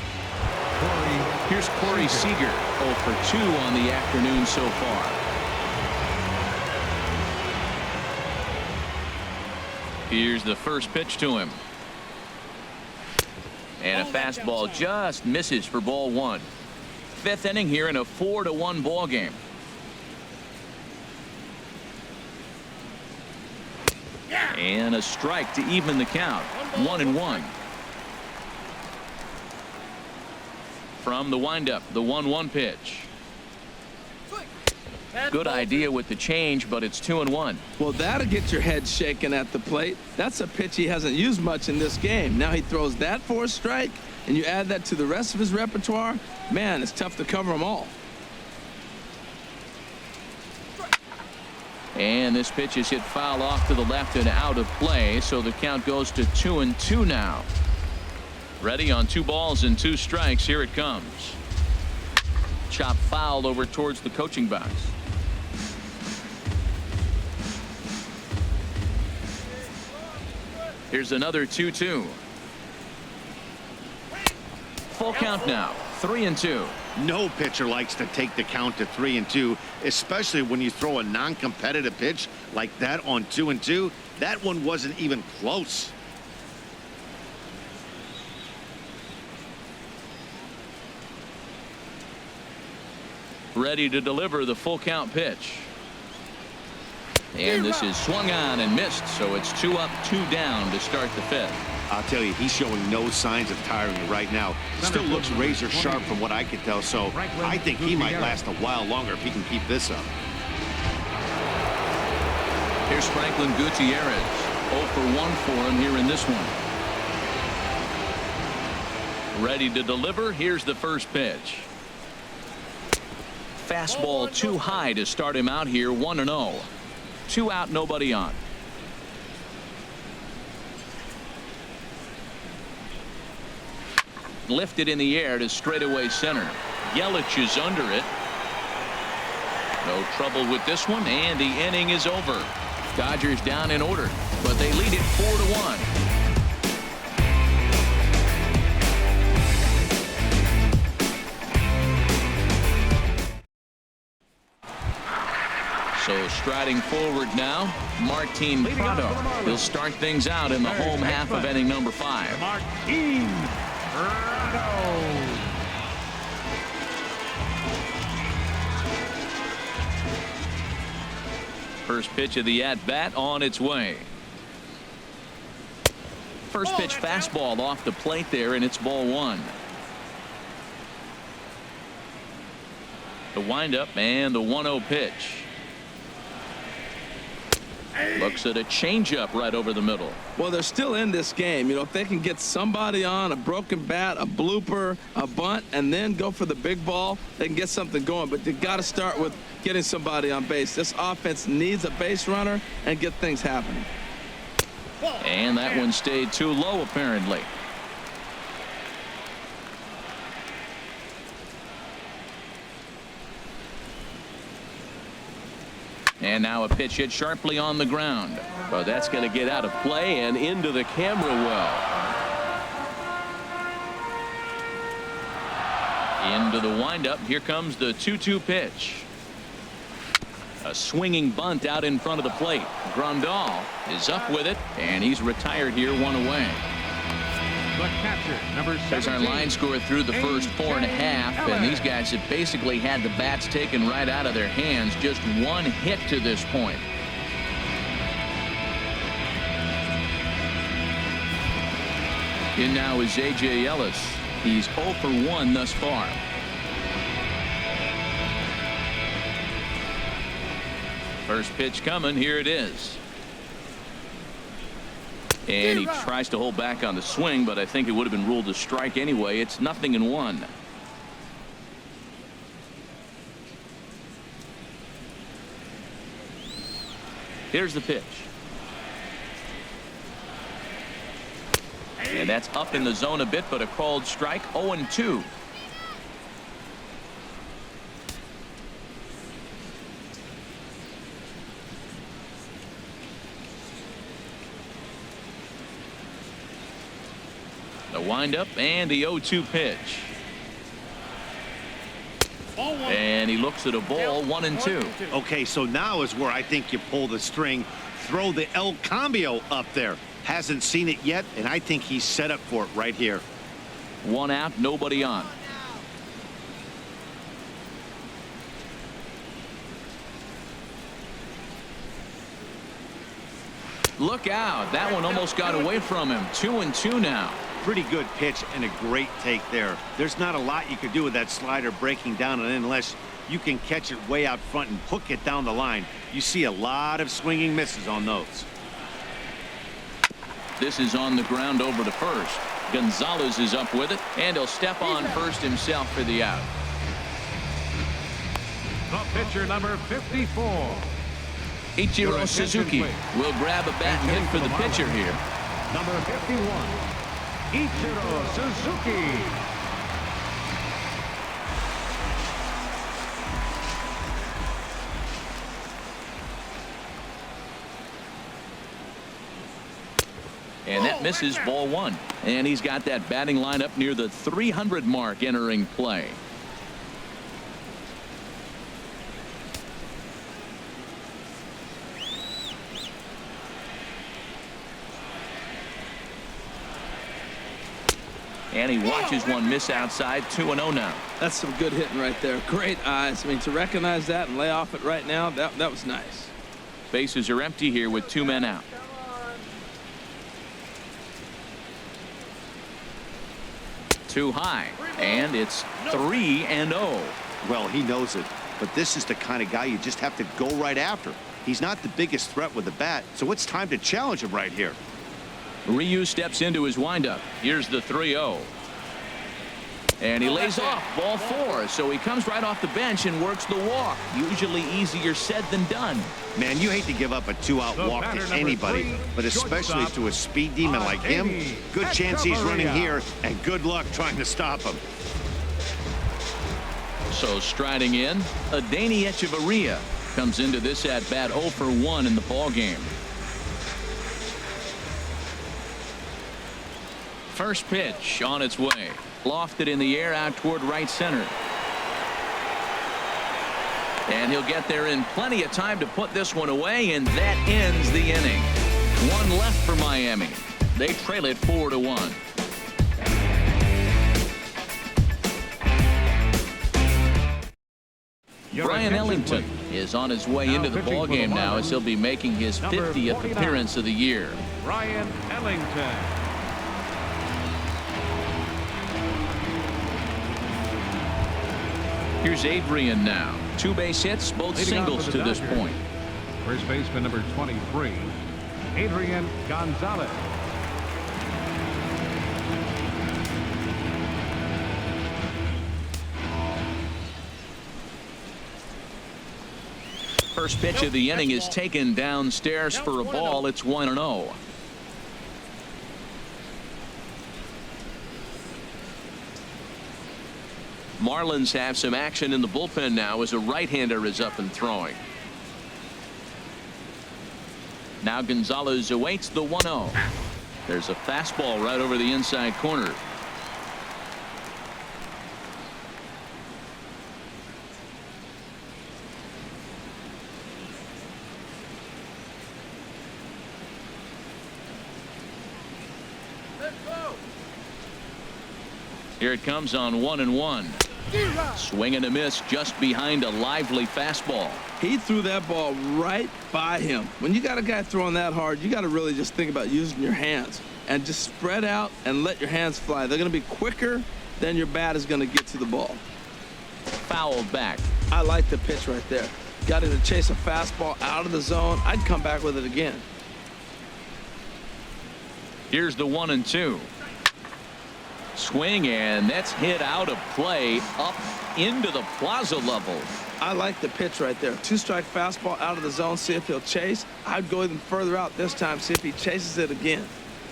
Here's Corey Seager, 0 for 2 on the afternoon so far. Here's the first pitch to him. And a fastball just misses for ball 1. 5th inning here in a 4-1 ball game. And a strike to even the count. 1-1. From the windup, the 1-1 pitch. Good idea with the change, but it's 2-1. Well, that'll get your head shaking at the plate. That's a pitch he hasn't used much in this game. Now he throws that for a strike, and you add that to the rest of his repertoire. Man, it's tough to cover them all. And this pitch is hit foul off to the left and out of play, so the count goes to 2-2 now. Ready on 2 balls and 2 strikes. Here it comes. Chop foul over towards the coaching box. Here's another 2-2. Full count now. 3-2. No pitcher likes to take the count to 3-2, especially when you throw a non-competitive pitch like that on 2-2. That one wasn't even close. Ready to deliver the full count pitch. And this is swung on and missed, so it's 2 up, 2 down to start the 5th. I'll tell you, he's showing no signs of tiring right now. Still looks razor sharp from what I can tell, so I think he might last a while longer if he can keep this up. Here's Franklin Gutierrez. 0 for 1 for him here in this one. Ready to deliver. Here's the first pitch. Fastball too high to start him out here. 1-0. 2 out, nobody on. Lifted in the air to straightaway center. Yelich is under it. No trouble with this one, and the inning is over. Dodgers down in order, but they lead it 4-1. So striding forward now, Martin Prado. He'll start things out in the home half of inning number 5. Martin Prado. First pitch of the at-bat on its way. First pitch fastball off the plate there, and it's ball 1. The windup and the 1-0 pitch. Looks at a changeup right over the middle. Well, they're still in this game. You know, if they can get somebody on a broken bat, a blooper, a bunt, and then go for the big ball, they can get something going. But you got to start with getting somebody on base. This offense needs a base runner and get things happening. And that one stayed too low, apparently. And now a pitch hit sharply on the ground. But that's going to get out of play and into the camera well. Into the windup. Here comes the 2-2 pitch. A swinging bunt out in front of the plate. Grandal is up with it, and he's retired here, 1 away. The catcher, number 17. There's our line score through the first 4.5, and these guys have basically had the bats taken right out of their hands. Just 1 hit to this point. In now is A.J. Ellis. He's 0 for 1 thus far. First pitch coming. Here it is. And he tries to hold back on the swing, but I think it would have been ruled a strike anyway. It's 0-1. Here's the pitch. And that's up in the zone a bit, but a called strike. 0-2. The windup and the 0-2 pitch. And he looks at a ball. 1-2. Okay, so now is where I think you pull the string. Throw the El Cambio up there. Hasn't seen it yet, and I think he's set up for it right here. 1 out, nobody on. Look out. That one almost got away from him. 2-2 now. Pretty good pitch and a great take there. There's not a lot you could do with that slider breaking down, and unless you can catch it way out front and hook it down the line. You see a lot of swinging misses on those. This is on the ground over to first. Gonzalez is up with it, and he'll step on first himself for the out. The pitcher, number 54. Ichiro Suzuki will grab a bat and hit for the pitcher here. Number 51, Ichiro Suzuki. And that misses, ball one. And he's got that batting line up near the 300 mark entering play. And he watches one miss outside. 2-0 now. That's some good hitting right there. Great eyes. I mean, to recognize that and lay off it right now, that was nice. Bases are empty here with 2 men out. Too high, and it's 3-0. Well, he knows it, but this is the kind of guy you just have to go right after. He's not the biggest threat with the bat, so it's time to challenge him right here. Ryu steps into his windup. Here's the 3-0. And he lays off ball 4, so he comes right off the bench and works the walk. Usually easier said than done. Man, you hate to give up a 2-out walk to anybody, but especially to a speed demon like him. Good chance he's running here, and good luck trying to stop him. So striding in, Adeiny Echeverria comes into this at bat 0 for 1 in the ball game. First pitch on its way. Lofted in the air out toward right center. And he'll get there in plenty of time to put this one away, and that ends the inning. 1 left for Miami. They trail it 4-1. Brian Ellington is on his way into the ballgame now as he'll be making his 50th appearance of the year. Brian Ellington. Here's Adrian now. 2 base hits, both singles to this point. First baseman number 23, Adrian Gonzalez. First pitch of the inning is taken downstairs for a ball. It's 1-0. Marlins have some action in the bullpen now as a right-hander is up and throwing. Now Gonzalez awaits the 1-0. There's a fastball right over the inside corner. Here it comes on 1-1. Swing and a miss just behind a lively fastball. He threw that ball right by him. When you got a guy throwing that hard, you got to really just think about using your hands and just spread out and let your hands fly. They're going to be quicker than your bat is going to get to the ball. Fouled back. I like the pitch right there. Got him to chase a fastball out of the zone. I'd come back with it again. Here's the 1-2. Swing, and that's hit out of play up into the plaza level. I like the pitch right there. 2-strike fastball out of the zone. See if he'll chase. I'd go even further out this time. See if he chases it again.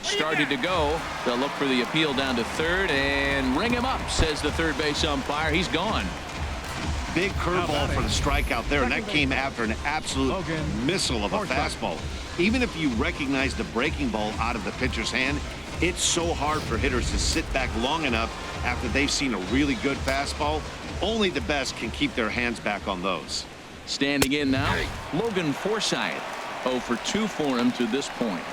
Started to go. They'll look for the appeal down to third and ring him up, says the third base umpire. He's gone. Big curveball for the strikeout there, and that came after an absolute missile of a fastball. Even if you recognize the breaking ball out of the pitcher's hand, it's so hard for hitters to sit back long enough after they've seen a really good fastball. Only the best can keep their hands back on those. Standing in now, Logan Forsythe. 0 for 2 for him to this point.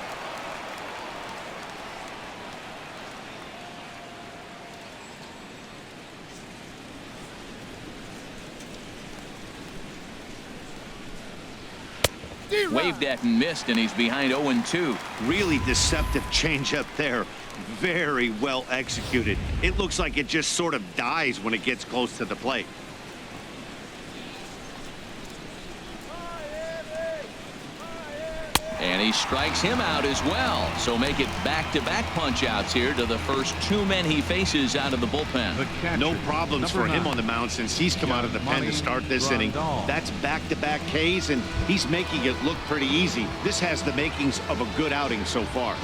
Waved at and missed, and he's behind 0-2. Really deceptive changeup there. Very well executed. It looks like it just sort of dies when it gets close to the plate. he strikes him out as well. So make it back-to-back punch-outs here to the first two men he faces out of the bullpen. No problems for him on the mound since he's come out of the pen to start this inning. That's back-to-back Ks, and he's making it look pretty easy. This has the makings of a good outing so far.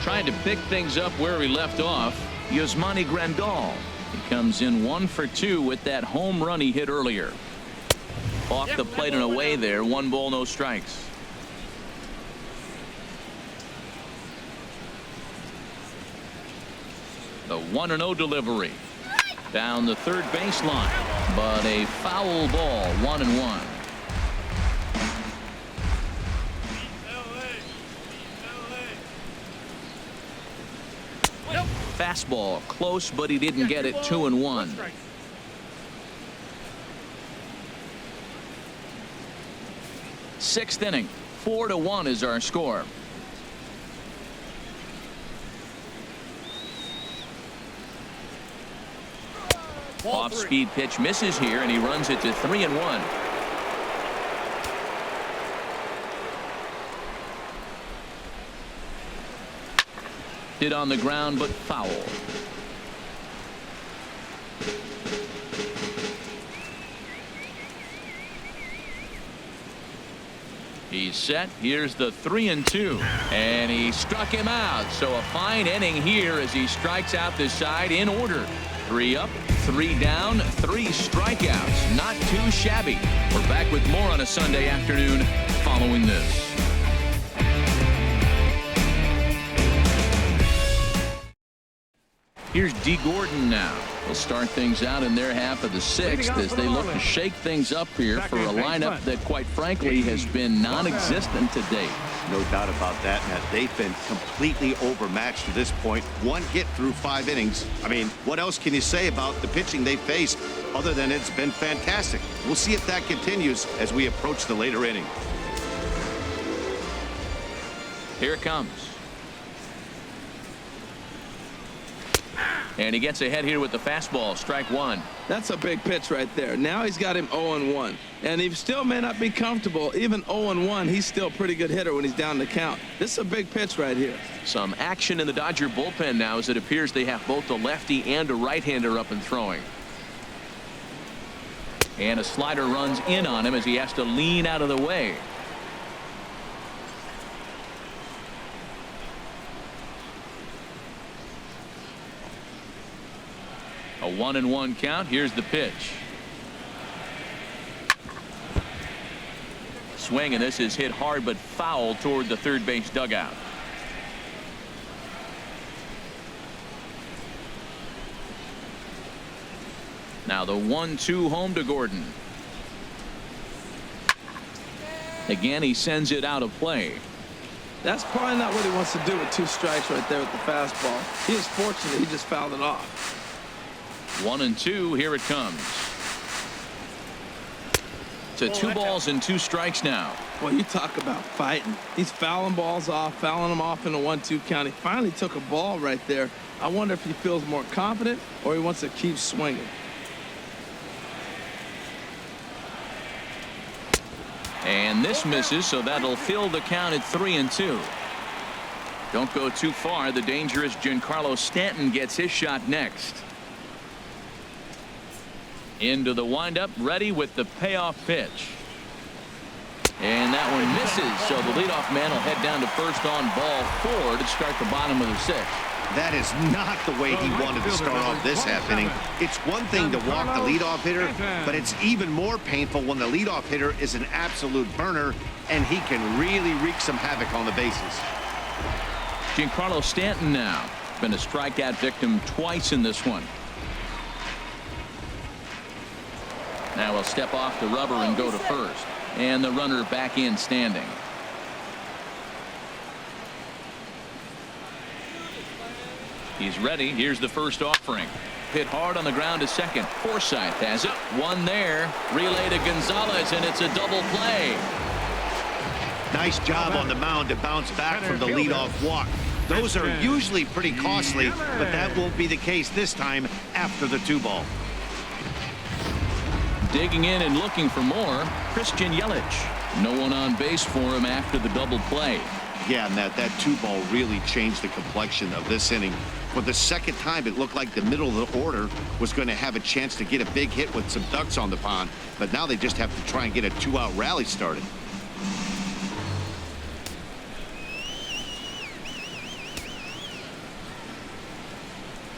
Trying to pick things up where we left off, Yasmani Grandal. He comes in 1 for 2 with that home run he hit earlier. Off the plate and away there. 1 ball, no strikes. The 1-0 delivery. Down the third baseline. But a foul ball. 1-1. Fastball close, but he didn't get it. 2-1. Sixth inning. 4-1 is our score. Off-speed pitch misses here, and he runs it to 3-1. Hit on the ground, but foul. He's set. Here's the 3-2, and he struck him out. So a fine inning here as he strikes out this side in order. 3 up, 3 down, 3 strikeouts. Not too shabby. We're back with more on a Sunday afternoon following this. Here's D. Gordon now. They'll start things out in their half of the 6th as they look to shake things up here for a lineup that, quite frankly, has been non-existent to date. No doubt about that, Matt. They've been completely overmatched to this point. 1 hit through 5 innings. I mean, what else can you say about the pitching they faced other than it's been fantastic? We'll see if that continues as we approach the later inning. Here it comes. And he gets ahead here with the fastball. Strike 1. That's a big pitch right there. Now he's got him 0-1. And he still may not be comfortable. Even 0-1, he's still a pretty good hitter when he's down the count. This is a big pitch right here. Some action in the Dodger bullpen now as it appears they have both a lefty and a right-hander up and throwing. And a slider runs in on him as he has to lean out of the way. A 1-1 count. Here's the pitch. Swing, and this is hit hard but foul toward the third base dugout. Now the 1-2 home to Gordon. Again, he sends it out of play. That's probably not what he wants to do with 2 strikes right there with the fastball. He is fortunate he just fouled it off. 1-2. Here it comes. To 2 balls and 2 strikes now. Well, you talk about fighting. He's fouling balls off, fouling them off in a 1-2 count. He finally took a ball right there. I wonder if he feels more confident or he wants to keep swinging. And this misses, so that'll fill the count at 3-2. Don't go too far. The dangerous Giancarlo Stanton gets his shot next. Into the windup, ready with the payoff pitch. And that one misses, so the leadoff man will head down to first on ball 4 to start the bottom of the 6th. That is not the way he wanted to start off this half inning. It's one thing to walk the leadoff hitter, but it's even more painful when the leadoff hitter is an absolute burner and he can really wreak some havoc on the bases. Giancarlo Stanton now been a strikeout victim twice in this one. Now he'll step off the rubber and go to first, and the runner back in standing. He's ready. Here's the first offering. Hit hard on the ground to second. Forsythe has it. One there. Relay to Gonzalez, and it's a double play. Nice job on the mound to bounce back from the leadoff walk. Those are usually pretty costly, but that won't be the case this time after the 2 ball. Digging in and looking for more, Christian Yelich. No one on base for him after the double play. Yeah, and that 2-ball really changed the complexion of this inning. For the second time, it looked like the middle of the order was going to have a chance to get a big hit with some ducks on the pond, but now they just have to try and get a 2-out rally started.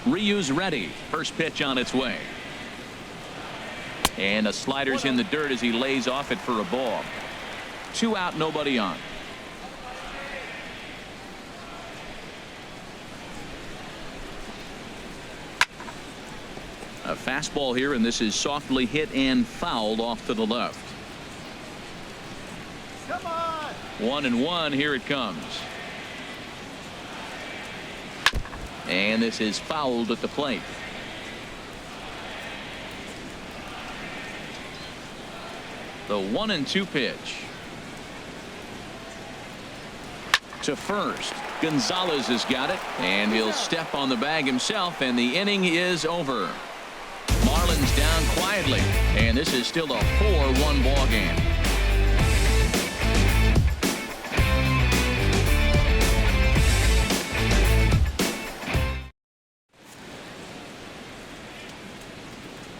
Ryu's ready. First pitch on its way. And a slider's in the dirt as he lays off it for a ball. 2 out, nobody on. A fastball here, and this is softly hit and fouled off to the left. Come on. 1-1. Here it comes. And this is fouled at the plate. The 1-2 pitch. To first. Gonzalez has got it, and he'll step on the bag himself, and the inning is over. Marlins down quietly, and this is still a 4-1 ball game.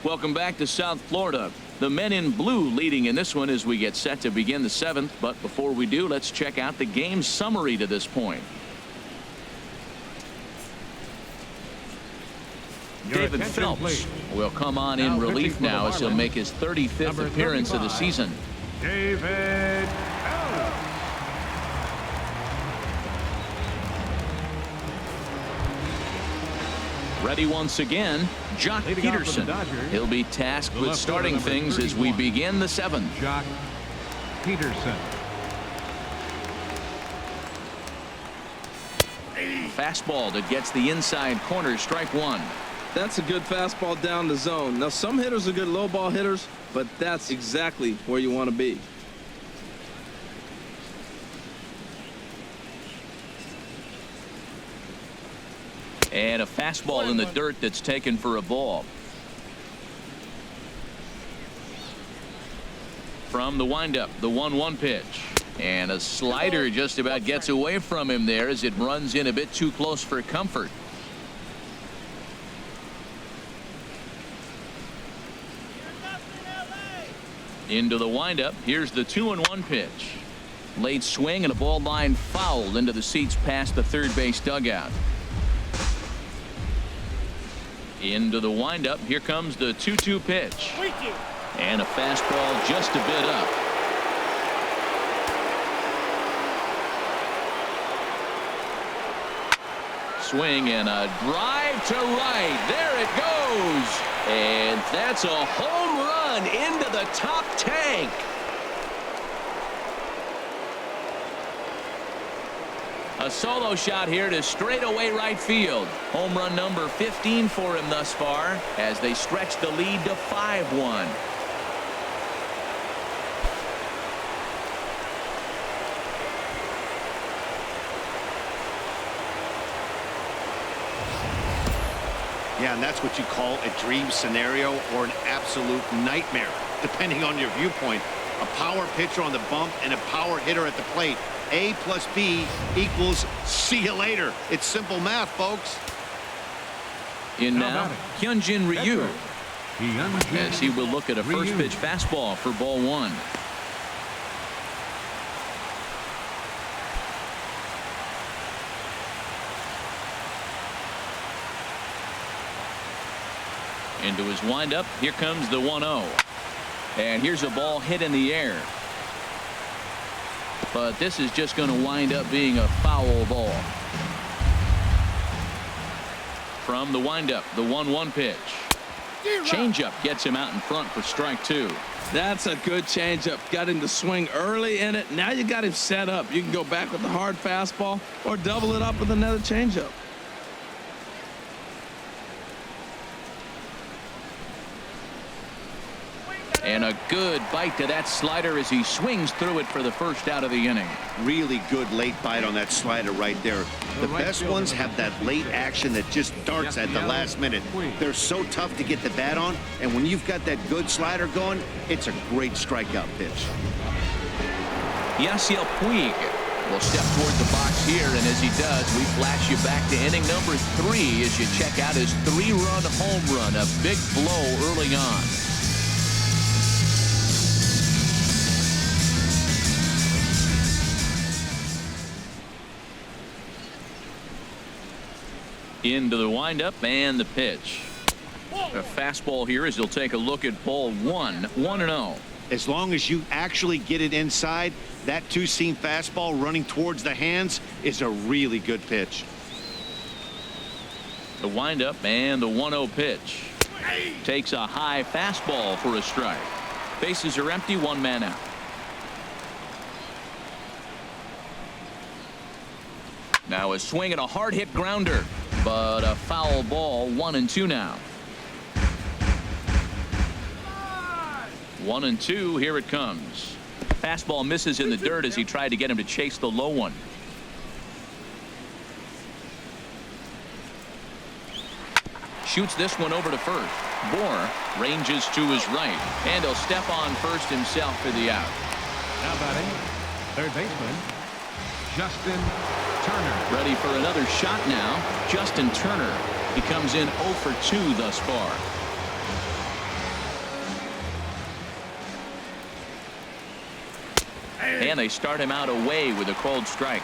Welcome back to South Florida. The men in blue leading in this one as we get set to begin the 7th. But before we do, let's check out the game summary to this point. David Phelps will come on in relief now as he'll make his 35th appearance of the season. David Phelps. Ready once again, Jock Peterson. He'll be tasked with starting things as we begin the 7th. Jock Peterson. Fastball that gets the inside corner, strike 1. That's a good fastball down the zone. Now, some hitters are good low ball hitters, but that's exactly where you want to be. And a fastball in the dirt that's taken for a ball. From the windup, the 1-1 pitch. And a slider just about gets away from him there as it runs in a bit too close for comfort. Into the windup. Here's the 2-1 pitch. Late swing and a ball line fouled into the seats past the third base dugout. Into the windup. Here comes the 2-2 pitch. And a fastball just a bit up. Swing and a drive to right. There it goes. And that's a home run into the top tank. A solo shot here to straightaway right field. Home run number 15 for him thus far as they stretch the lead to 5-1. Yeah, and that's what you call a dream scenario or an absolute nightmare, depending on your viewpoint. A power pitcher on the bump and a power hitter at the plate. A plus B equals see you later. It's simple math, folks. In now, Hyunjin Ryu, as he will look at a first pitch fastball for ball 1. Into his windup. Here comes the 1-0. And here's a ball hit in the air. But this is just going to wind up being a foul ball. From the windup, the 1-1 pitch. Changeup gets him out in front for strike 2. That's a good changeup. Got him to swing early in it. Now you got him set up. You can go back with the hard fastball or double it up with another changeup. And a good bite to that slider as he swings through it for the first out of the inning. Really good late bite on that slider right there. The best ones have that late action that just darts at the last minute. They're so tough to get the bat on, and when you've got that good slider going, it's a great strikeout pitch. Yasiel Puig will step toward the box here, and as he does, we flash you back to inning number 3 as you check out his 3-run home run, a big blow early on. Into the windup and the pitch. A fastball here as he'll take a look at ball 1, 1-0. As long as you actually get it inside, that two-seam fastball running towards the hands is a really good pitch. The windup and the 1-0 pitch. Takes a high fastball for a strike. Bases are empty, 1 man out. Now a swing and a hard hit grounder, but a foul ball. 1-2 now. 1-2. Here it comes. Fastball misses in the dirt as he tried to get him to chase the low one. Shoots this one over to first. Bohr ranges to his right, and he'll step on first himself for the out. Now batting, third baseman, Justin Turner. Ready for another shot now. Justin Turner. He comes in 0 for 2 thus far. And they start him out away with a called strike.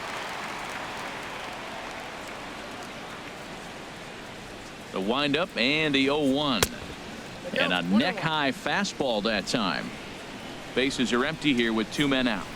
The windup and the 0-1. And a neck-high fastball that time. Bases are empty here with 2 men out.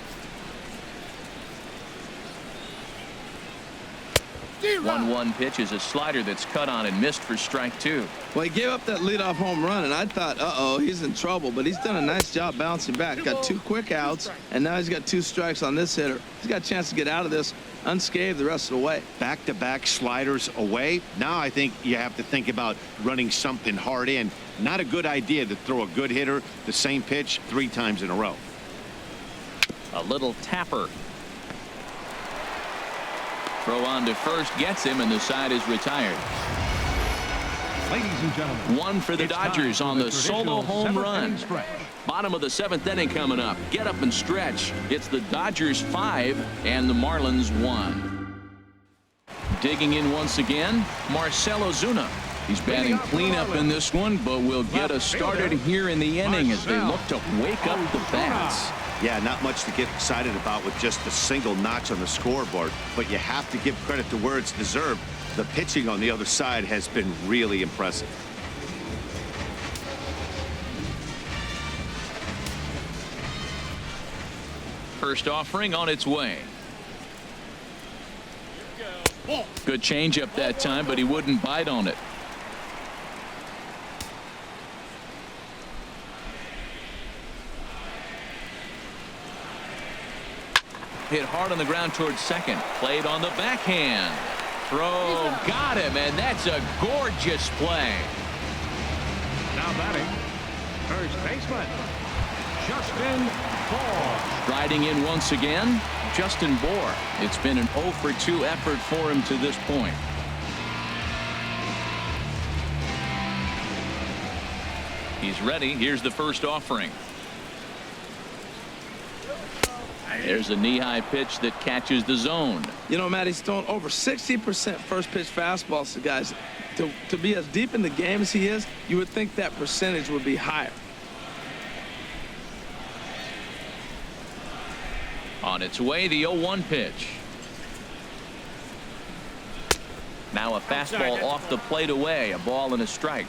1-1 pitch is a slider that's cut on and missed for strike 2. Well, he gave up that leadoff home run, and I thought, uh-oh, he's in trouble. But he's done a nice job bouncing back. Got 2 quick outs, and now he's got 2 strikes on this hitter. He's got a chance to get out of this unscathed the rest of the way. Back-to-back sliders away. Now I think you have to think about running something hard in. Not a good idea to throw a good hitter the same pitch 3 times in a row. A little tapper. Throw on to first gets him, and the side is retired. Ladies and gentlemen, 1 for the Dodgers on the solo home run. Bottom of the 7th inning coming up. Get up and stretch. It's the Dodgers 5 and the Marlins 1. Digging in once again, Marcell Ozuna. He's batting cleanup in this one, but will get us started here in the inning as they look to wake up the bats. Yeah, not much to get excited about with just a single notch on the scoreboard, but you have to give credit to where it's deserved. The pitching on the other side has been really impressive. First offering on its way. Good changeup that time, but he wouldn't bite on it. Hit hard on the ground towards second. Played on the backhand. Throw got him, and that's a gorgeous play. Now batting, first baseman, Justin Bohr. Riding in once again, Justin Bohr. It's been an 0 for 2 effort for him to this point. He's ready. Here's the first offering. There's a knee-high pitch that catches the zone. You know, Matt, he's thrown over 60% first pitch fastballs to guys. To be as deep in the game as he is, you would think that percentage would be higher. On its way, the 0-1 pitch. Now a fastball off the plate away. A ball and a strike.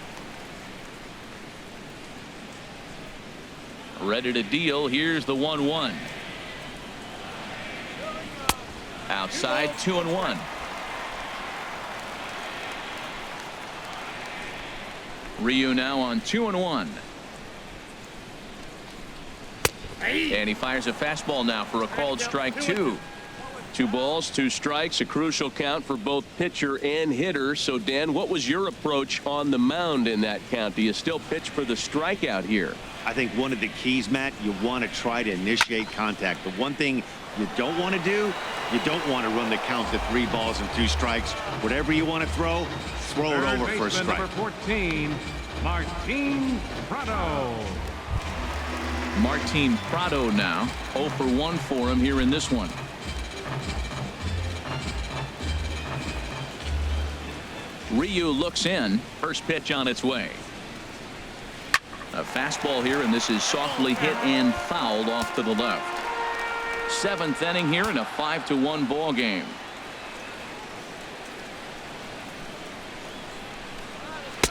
Ready to deal. Here's the 1-1. Outside, 2-1. Ryu now on 2-1. And he fires a fastball now for a called strike 2. 2 balls, 2 strikes, a crucial count for both pitcher and hitter. So, Dan, what was your approach on the mound in that count? Do you still pitch for the strikeout here? I think one of the keys, Matt, you want to try to initiate contact. The one thing you don't want to do, you don't want to run the count to 3 balls and 2 strikes. Whatever you want to throw it over for a strike. Number 14, Martin Prado. Martin Prado now 0 for 1 for him here in this one. Ryu looks in. First pitch on its way. A fastball here, and this is softly hit and fouled off to the left. 7th inning here in a 5-1 ball game.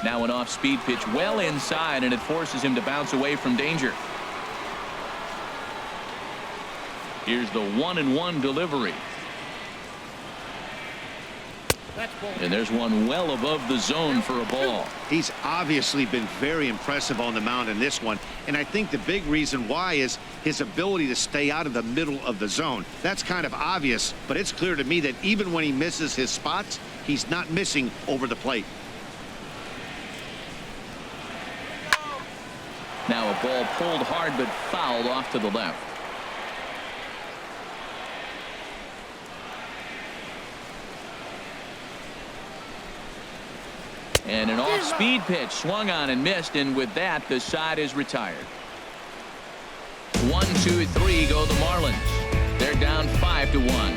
Now an off-speed pitch well inside, and it forces him to bounce away from danger. Here's the 1-1 delivery. And there's one well above the zone for a ball. He's obviously been very impressive on the mound in this one, and I think the big reason why is his ability to stay out of the middle of the zone. That's kind of obvious, but it's clear to me that even when he misses his spots, he's not missing over the plate. Now a ball pulled hard but fouled off to the left. And an off-speed pitch swung on and missed, and with that the side is retired. 1, 2, 3 go the Marlins. They're down 5-1.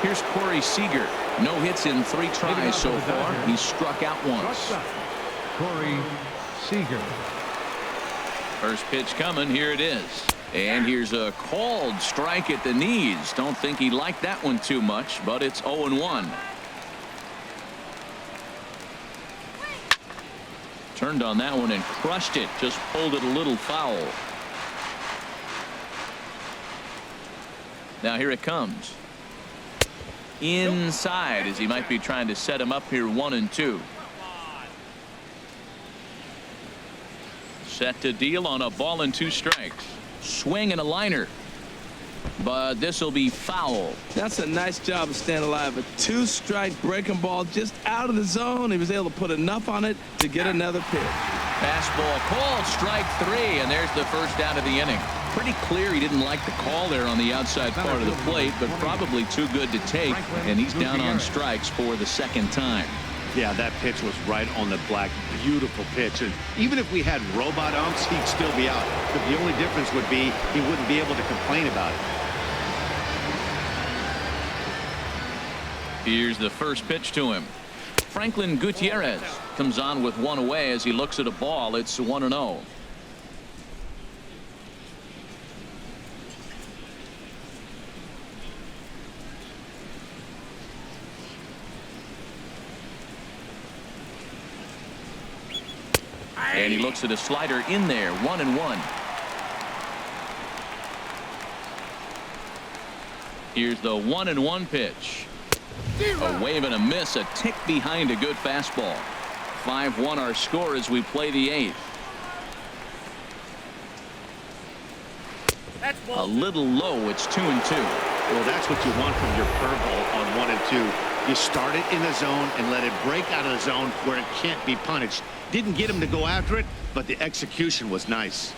Here's Corey Seager. No hits in 3 tries so far. He's struck out once. Corey Seager. First pitch coming. Here it is. And here's a called strike at the knees. Don't think he liked that one too much, but it's 0-1. Turned on that one and crushed it. Just pulled it a little foul. Now here it comes. Inside, as he might be trying to set him up here 1-2. Set to deal on a ball and 2 strikes. Swing and a liner, but this will be foul. That's a nice job of staying alive. A 2-strike breaking ball just out of the zone. He was able to put enough on it to get another pitch. Fastball called, strike 3, and there's the first out of the inning. Pretty clear he didn't like the call there on the outside part of the plate, but probably too good to take, and he's down on strikes for the 2nd time. Yeah, that pitch was right on the black. Beautiful pitch. And even if we had robot umps, he'd still be out. But the only difference would be he wouldn't be able to complain about it. Here's the first pitch to him. Franklin Gutierrez comes on with 1 away as he looks at a ball. It's 1-0. And he looks at a slider in there. 1-1. Here's the 1-1 pitch. A wave and a miss, a tick behind a good fastball. 5-1 our score as we play the 8th. A little low. It's 2-2. Well, that's what you want from your curveball on 1 and 2. You start it in the zone and let it break out of the zone where it can't be punished. Didn't get him to go after it, but the execution was nice.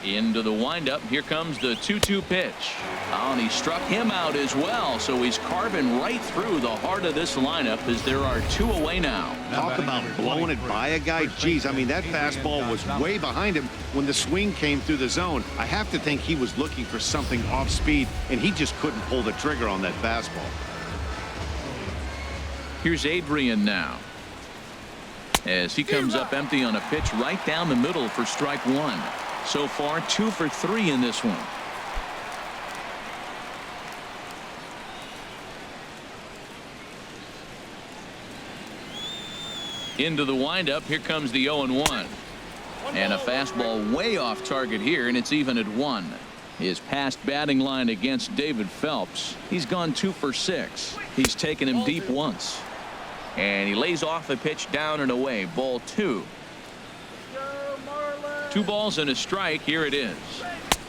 Into the windup. Here comes the 2-2 pitch. Oh, and he struck him out as well. So he's carving right through the heart of this lineup as there are 2 away now. Talk about blowing it by a guy. Geez, I mean, that fastball was way behind him when the swing came through the zone. I have to think he was looking for something off speed, and he just couldn't pull the trigger on that fastball. Here's Adrian now, as he comes up empty on a pitch right down the middle for strike 1. So far 2 for 3 in this one. Into the windup. Here comes the 0-1. And a fastball way off target here, and it's even at 1. His past batting line against David Phelps, he's gone 2 for 6. He's taken him deep once. And he lays off the pitch down and away. Ball 2. 2 balls and a strike. Here it is.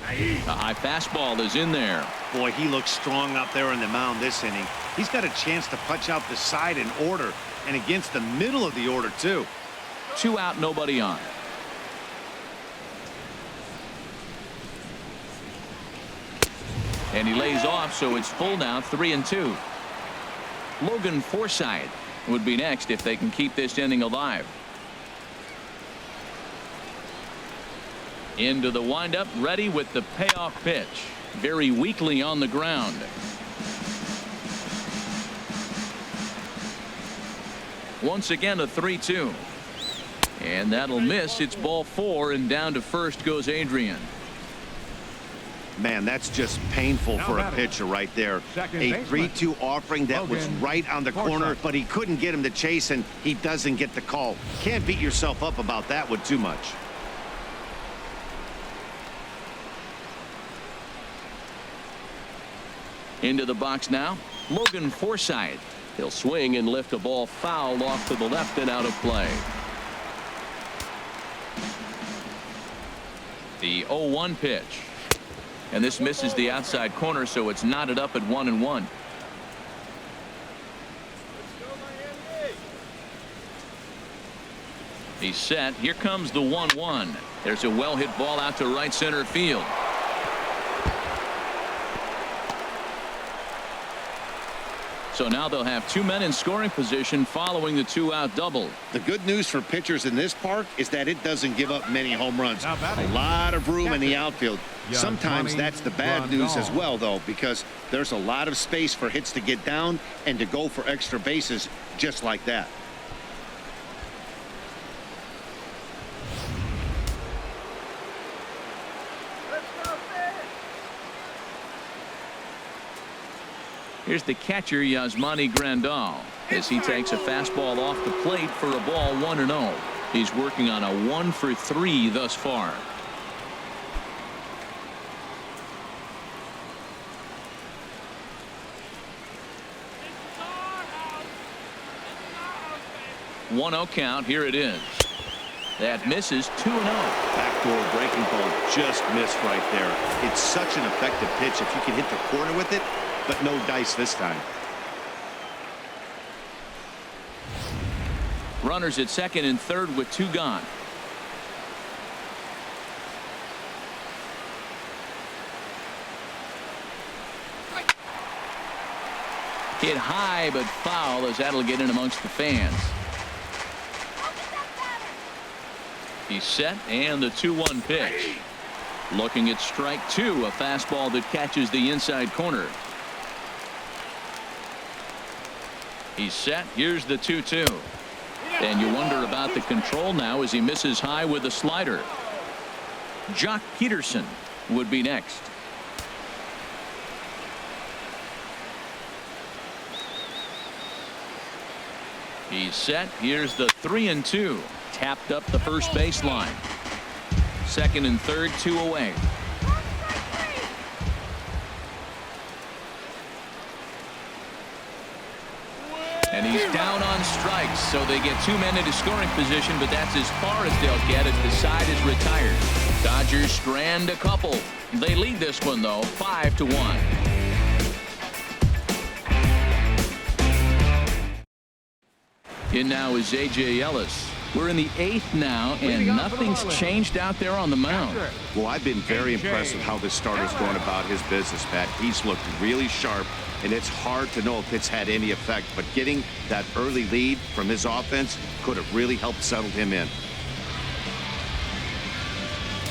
A high fastball is in there. Boy, he looks strong up there on the mound this inning. He's got a chance to punch out the side in order, and against the middle of the order, too. 2 out, nobody on. And he lays off, so it's full now, 3-2. Logan Forsythe would be next if they can keep this inning alive. Into the windup, ready with the payoff pitch. Very weakly on the ground. Once again, a 3-2. And that'll miss. It's ball 4, and down to first goes Adrian. Man, that's just painful for a pitcher right there. A 3-2 offering that was right on the corner, but he couldn't get him to chase, and he doesn't get the call. Can't beat yourself up about that one too much. Into the box now, Logan Forsythe. He'll swing and lift a ball foul off to the left and out of play. The 0-1 pitch. And this misses the outside corner, so it's knotted up at 1-1. He's set. Here comes the 1-1. There's a well-hit ball out to right center field. So now they'll have 2 men in scoring position following the 2-out double. The good news for pitchers in this park is that it doesn't give up many home runs. A lot of room in the outfield. Sometimes that's the bad news as well, though, because there's a lot of space for hits to get down and to go for extra bases just like that. Here's the catcher, Yasmani Grandal, as he takes a fastball off the plate for a ball 1-0. He's working on a 1-for-3 thus far. One 1-0 count. Here it is. That misses. 2-0. Backdoor breaking ball just missed right there. It's such an effective pitch if you can hit the corner with it, but no dice this time. Runners at second and third with 2 gone. Hit high but foul, as that'll get in amongst the fans. He's set, and the 2-1 pitch. Looking at strike 2, a fastball that catches the inside corner. He's set. Here's the 2-2. And you wonder about the control now as he misses high with a slider. Jock Peterson would be next. He's set. Here's the 3-2. Tapped up the first baseline. Second and third, 2 away. And he's down on strikes, so they get 2 men into scoring position, but that's as far as they'll get as the side is retired. Dodgers strand a couple. They lead this one, though, 5-1. In now is A.J. Ellis. We're in the 8th now, and nothing's changed out there on the mound. Well, I've been very impressed with how this starter's going about his business, Pat. He's looked really sharp, and it's hard to know if it's had any effect, but getting that early lead from his offense could have really helped settle him in.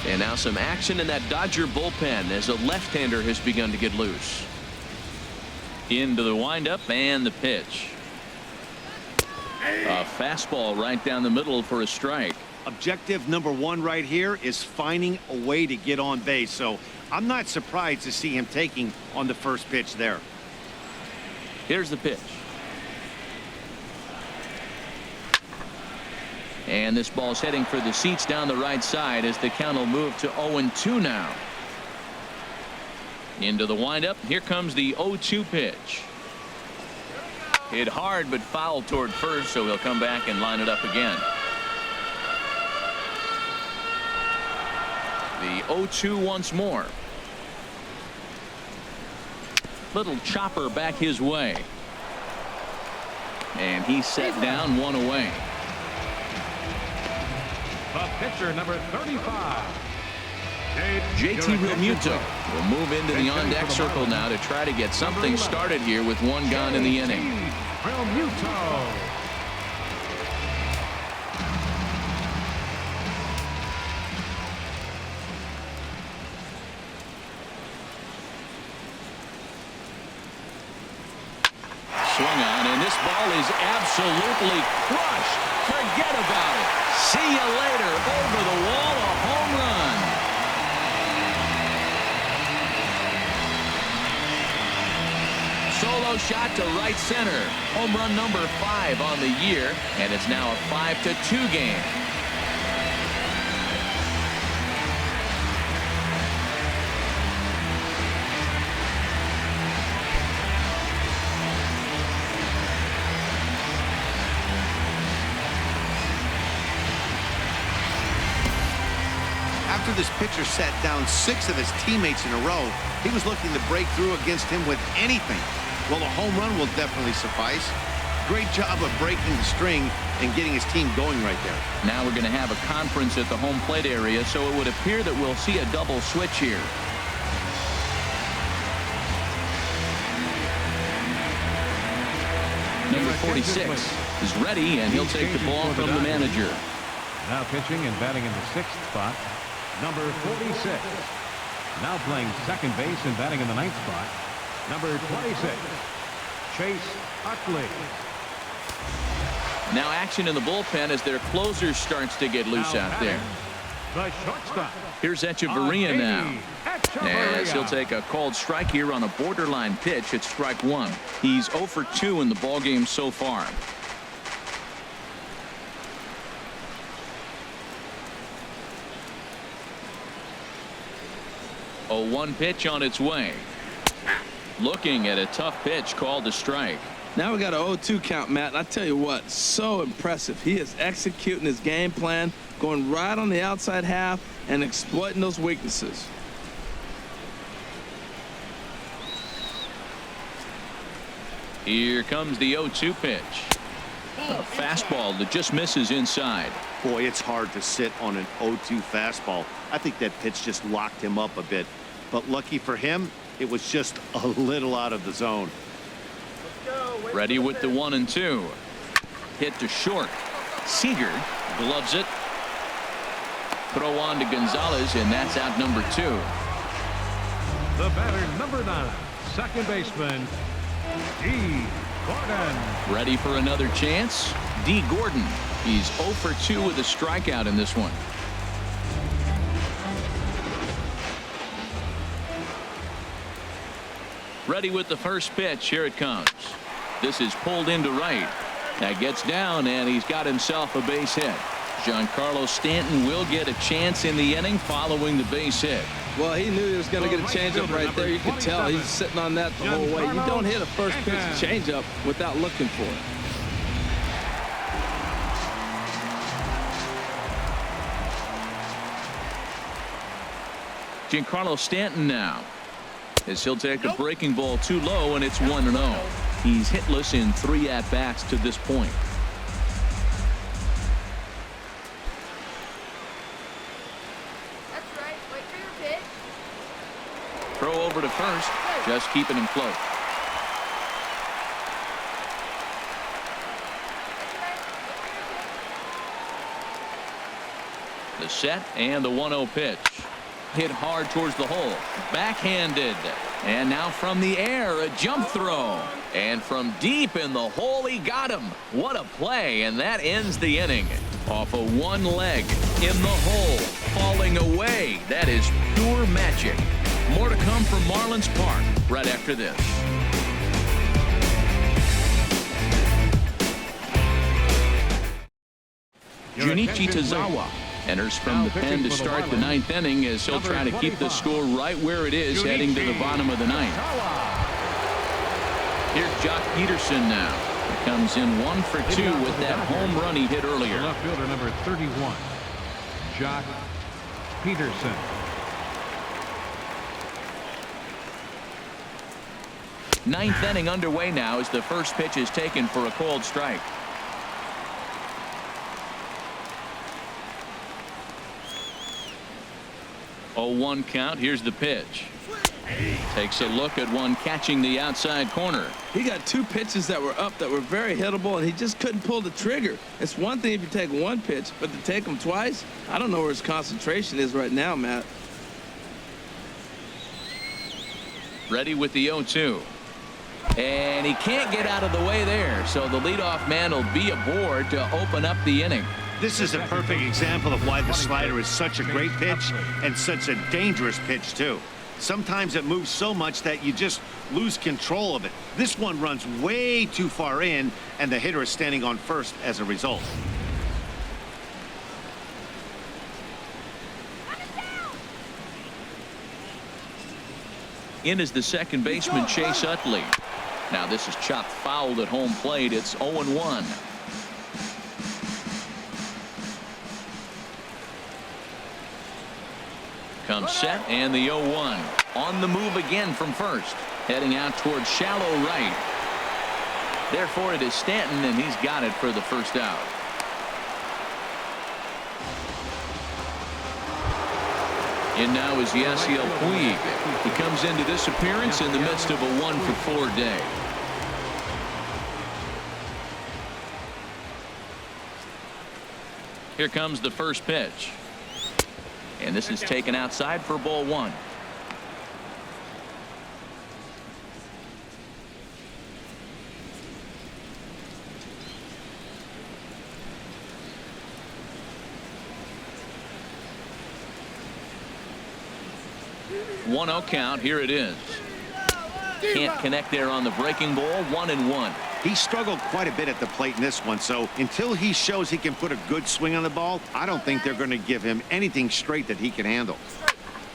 And now some action in that Dodger bullpen as a left-hander has begun to get loose. Into the windup and the pitch. A fastball right down the middle for a strike. Objective number 1 right here is finding a way to get on base, so I'm not surprised to see him taking on the first pitch there. Here's the pitch. And this ball's heading for the seats down the right side as the count will move to 0-2 now. Into the windup. Here comes the 0-2 pitch. Hit hard but fouled toward first, so he'll come back and line it up again. The 0-2 once more. Little chopper back his way. And he's set down, 1 away. The pitcher, number 35. JT Realmuto will move into the on-deck circle now to try to get something started here with one gone in the inning. Realmuto. Swung on, and this ball is absolutely crushed. Forget about it. See you later. Over the wall, a home run. Solo shot to right center. Home run number 5 on the year, and it's now a 5-2 game. After this pitcher sat down 6 of his teammates in a row, he was looking to break through against him with anything. Well, a home run will definitely suffice. Great job of breaking the string and getting his team going right there. Now we're going to have a conference at the home plate area, so it would appear that we'll see a double switch here. Number 46 is ready, and he'll take the ball from the manager. Now pitching and batting in the 6th spot, number 46. Now playing second base and batting in the 9th spot, number 26, Chase Utley. Now action in the bullpen as their closer starts to get loose out there. The shortstop. Here's Echeverria now. As he'll take a called strike here on a borderline pitch at strike 1. He's 0 for 2 in the ballgame so far. A 1 pitch on its way. Looking at a tough pitch called a strike. Now we got an 0-2 count, Matt. And I tell you what, so impressive. He is executing his game plan, going right on the outside half and exploiting those weaknesses. Here comes the 0-2 pitch. A fastball that just misses inside. Boy, it's hard to sit on an 0-2 fastball. I think that pitch just locked him up a bit. But lucky for him, it was just a little out of the zone. Ready with the 1-2. Hit to short. Seager gloves it. Throw on to Gonzalez, and that's out number 2. The batter, number 9, second baseman, D. Gordon. Ready for another chance? D. Gordon. He's 0 for 2 with a strikeout in this one. Ready with the first pitch. Here it comes. This is pulled into right. That gets down, and he's got himself a base hit. Giancarlo Stanton will get a chance in the inning following the base hit. Well, he knew he was going to get a changeup right there. You could tell he's sitting on that the whole way. You don't hit a first pitch changeup without looking for it. Giancarlo Stanton now, as he'll take a breaking ball too low, and it's 1-0. He's hitless in 3 at-bats to this point. That's right. Wait for your pitch. Throw over to first, just keeping him close. The set and the 1-0 pitch. Hit hard towards the hole. Backhanded. And now from the air, a jump throw. And from deep in the hole, he got him. What a play, and that ends the inning. Off of one leg, in the hole, falling away. That is pure magic. More to come from Marlins Park right after this. Junichi Tazawa enters from the pen to start the 9th inning, as he'll try to keep the score right where it is heading to the bottom of the 9th. Here's Jock Peterson now. He comes in 1 for 2 with that home run he hit earlier. Left fielder number 31, Jock Peterson. Ninth inning underway now as the first pitch is taken for a called strike. 0-1 count. Here's the pitch. Takes a look at one catching the outside corner. He got two pitches that were up that were very hittable, and he just couldn't pull the trigger. It's one thing if you take one pitch, but to take them twice, I don't know where his concentration is right now, Matt. Ready with the 0-2. And he can't get out of the way there, so the leadoff man will be aboard to open up the inning. This is a perfect example of why the slider is such a great pitch and such a dangerous pitch, too. Sometimes it moves so much that you just lose control of it. This one runs way too far in, and the hitter is standing on first as a result. In is the second baseman, Chase Utley. Now this is chopped foul at home plate. It's 0-1. Comes set, and the 0-1. On the move again from first. Heading out towards shallow right. Therefore, it is Stanton, and he's got it for the first out. In now is Yasiel Puig. He comes into this appearance in the midst of a 1-for-4 day. Here comes the first pitch. And this is taken outside for ball 1. One 0 count. Here it is. Can't connect there on the breaking ball. 1-1. He struggled quite a bit at the plate in this one, so until he shows he can put a good swing on the ball, I don't think they're going to give him anything straight that he can handle.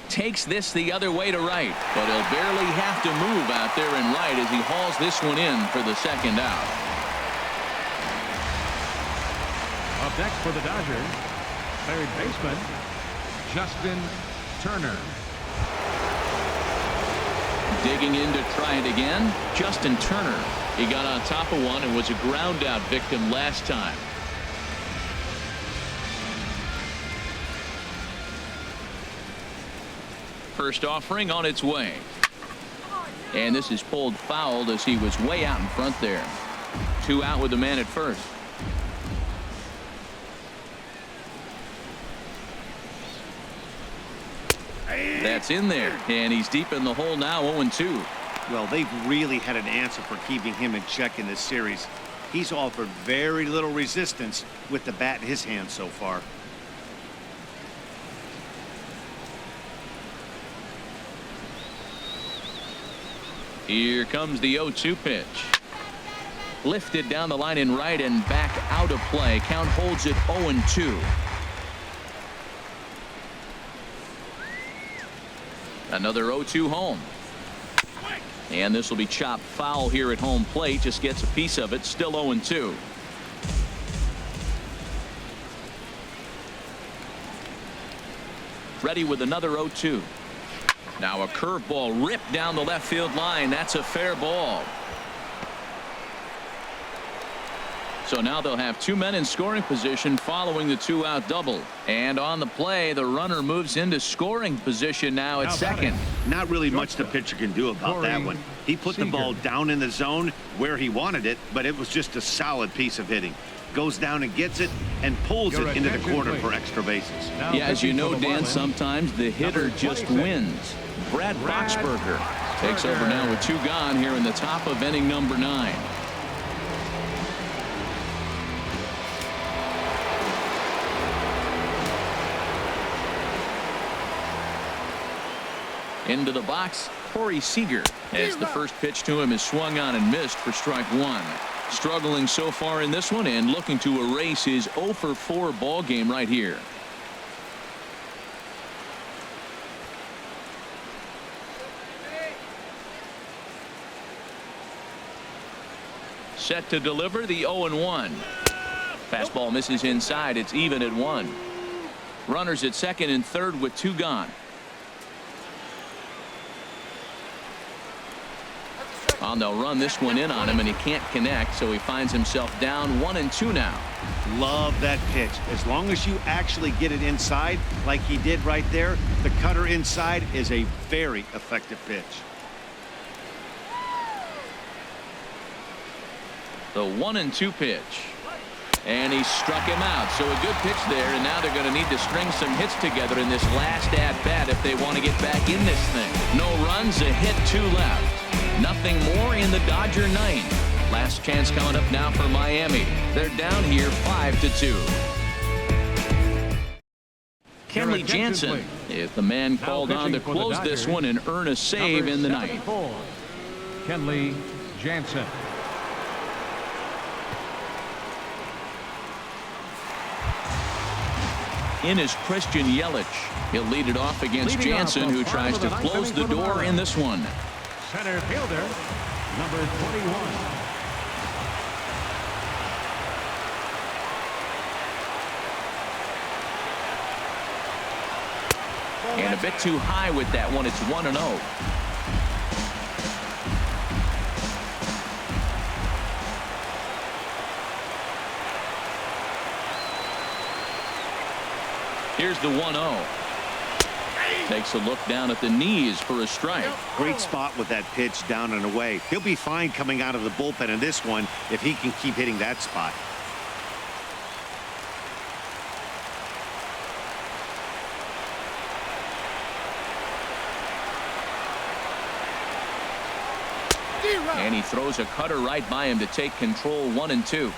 Takes this the other way to right, but he'll barely have to move out there in right as he hauls this one in for the second out. Up next for the Dodgers, third baseman, Justin Turner. Digging in to try it again, Justin Turner. He got on top of one and was a ground out victim last time. First offering on its way. And this is pulled foul as he was way out in front there. 2 out with the man at first. That's in there, and he's deep in the hole now. 0-2. Well, they've really had an answer for keeping him in check in this series. He's offered very little resistance with the bat in his hand so far. Here comes the 0-2 pitch. Lifted down the line in right and back out of play. Count holds it 0-2. Another 0-2 home. And this will be chopped foul here at home plate. Just gets a piece of it. Still 0-2. Ready with another 0-2. Now a curveball ripped down the left field line. That's a fair ball. So now they'll have 2 men in scoring position following the 2-out double. And on the play, the runner moves into scoring position now at second. Not really much the pitcher can do about that one. He put the ball down in the zone where he wanted it, but it was just a solid piece of hitting. Goes down and gets it and pulls it into the corner for extra bases. Yeah, as you know, Dan, sometimes the hitter just wins. Brad Boxberger takes over now with 2 gone here in the top of inning number 9. Into the box, Corey Seager, as the first pitch to him is swung on and missed for strike 1. Struggling so far in this one and looking to erase his 0-for-4 ball game right here. Set to deliver the 0-1. Fastball misses inside. It's even at 1. Runners at second and third with 2 gone. They'll run this one in on him, and he can't connect, so he finds himself down 1-2 now. Love that pitch. As long as you actually get it inside, like he did right there, the cutter inside is a very effective pitch. The 1-2 pitch. And he struck him out. So a good pitch there, and now they're going to need to string some hits together in this last at-bat if they want to get back in this thing. No runs, a hit, 2 left. Nothing more in the Dodger ninth. Last chance coming up now for Miami. They're down here 5-2. Kenley Jansen is the man called on to close this one and earn a save in the ninth. Kenley Jansen. In is Christian Yelich. He'll lead it off against Jansen, who tries to close the door in this one. Center fielder, number 21. And a bit too high with that one. It's 1-0. Here's the 1-0. Takes a look down at the knees for a strike. Great spot with that pitch down and away. He'll be fine coming out of the bullpen in this one if he can keep hitting that spot. And he throws a cutter right by him to take control. 1-2.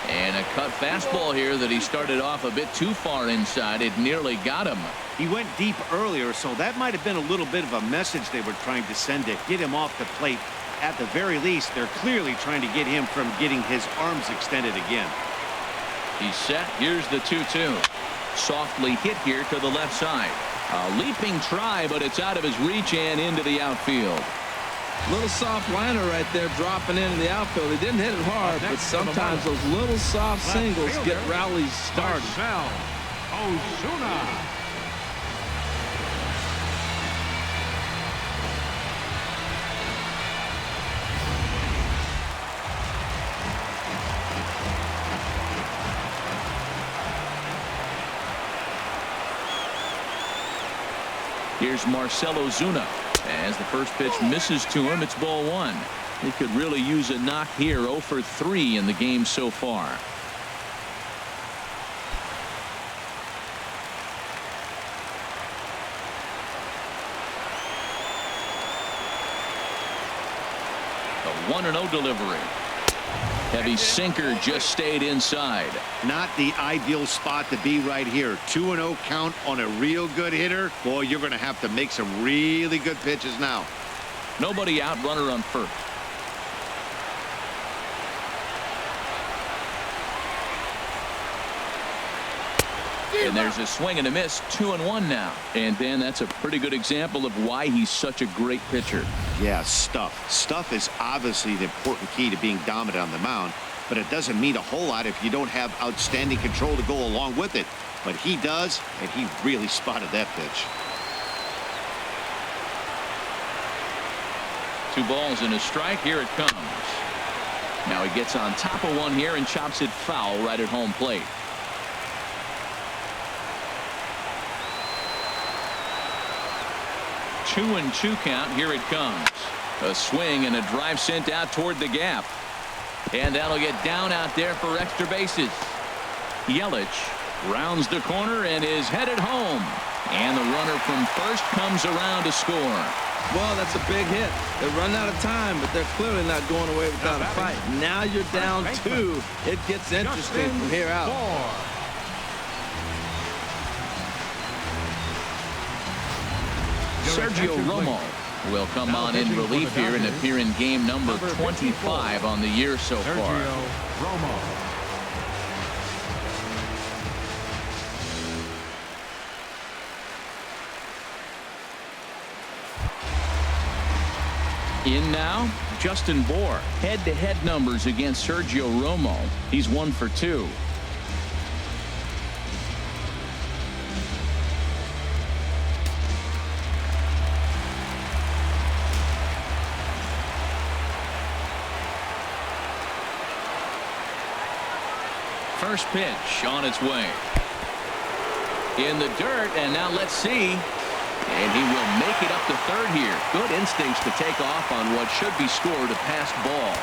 And a cut fastball here that he started off a bit too far inside. It nearly got him. He went deep earlier, so that might have been a little bit of a message they were trying to send to get him off the plate. At the very least, they're clearly trying to get him from getting his arms extended again. He's set. Here's the 2-2. Softly hit here to the left side. A leaping try, but it's out of his reach and into the outfield. Little soft liner right there dropping into the outfield. He didn't hit it hard, but sometimes those little soft singles get rallies started. Osuna. Here's Marcell Ozuna. As the first pitch misses to him, it's ball 1. He could really use a knock here. 0 for 3 in the game so far. A 1-0 delivery. Heavy sinker just stayed inside. Not the ideal spot to be right here. 2-0 count on a real good hitter. Boy, you're going to have to make some really good pitches now. Nobody out, runner on first. And there's a swing and a miss. 2-1 now. And Ben, that's a pretty good example of why he's such a great pitcher. Yeah, stuff. Stuff is obviously the important key to being dominant on the mound, but it doesn't mean a whole lot if you don't have outstanding control to go along with it. But he does, and he really spotted that pitch. 2 balls and a strike. Here it comes. Now he gets on top of one here and chops it foul right at home plate. 2-2 count. Here it comes. A swing and a drive sent out toward the gap. And that'll get down out there for extra bases. Yelich rounds the corner and is headed home. And the runner from first comes around to score. Well, that's a big hit. They run out of time, but they're clearly not going away without a fight. Now you're down 2. It gets interesting from here out. Sergio Romo will come on in relief here and appear in game number 25 on the year so far. In now, Justin Bohr. Head-to-head numbers against Sergio Romo. He's 1 for 2. First pitch on its way. In the dirt, and now let's see. And he will make it up to third here. Good instincts to take off on what should be scored a passed ball.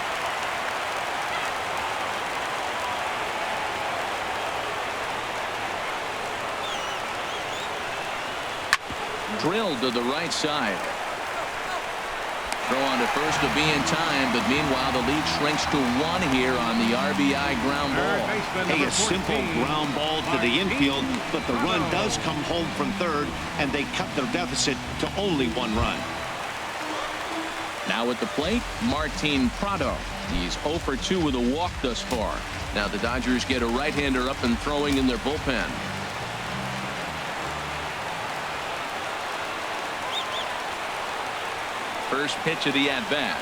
Drilled to the right side. Throw on to first to be in time, but meanwhile the lead shrinks to 1 here on the RBI ground ball. Hey, a simple ground ball to the infield, but the run does come home from third, and they cut their deficit to only 1 run. Now at the plate, Martin Prado. He's 0 for 2 with a walk thus far. Now the Dodgers get a right-hander up and throwing in their bullpen. First pitch of the at-bat.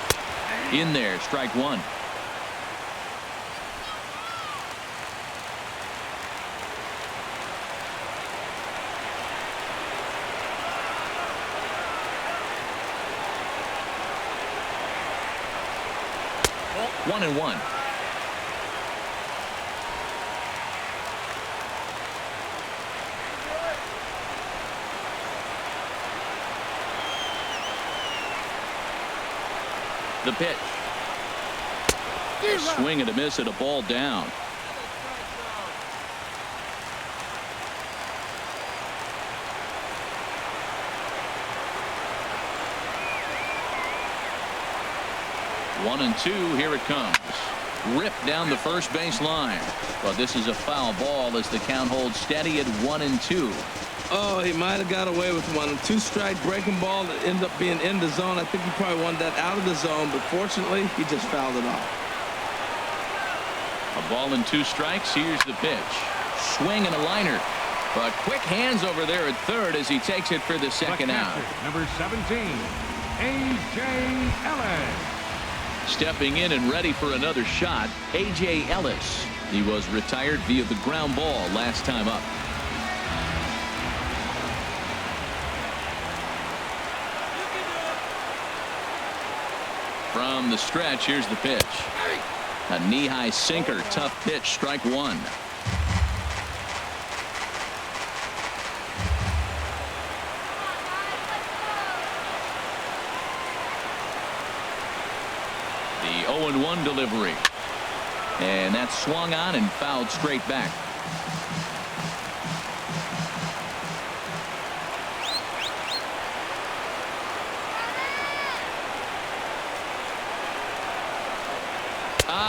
In there, strike 1. One and 1. The pitch. A swing and a miss at a ball down. One and 2. Here it comes. Ripped down the first base line. But this is a foul ball as the count holds steady at 1 and 2. Oh, he might have got away with one. 2-strike breaking ball that ended up being in the zone. I think he probably wanted that out of the zone, but fortunately, he just fouled it off. A ball and 2 strikes. Here's the pitch. Swing and a liner. But quick hands over there at third as he takes it for the second out. Number 17, A.J. Ellis. Stepping in and ready for another shot, A.J. Ellis. He was retired via the ground ball last time up. From the stretch, here's the pitch. A knee-high sinker, tough pitch, strike 1. The 0-1 delivery. And that's swung on and fouled straight back.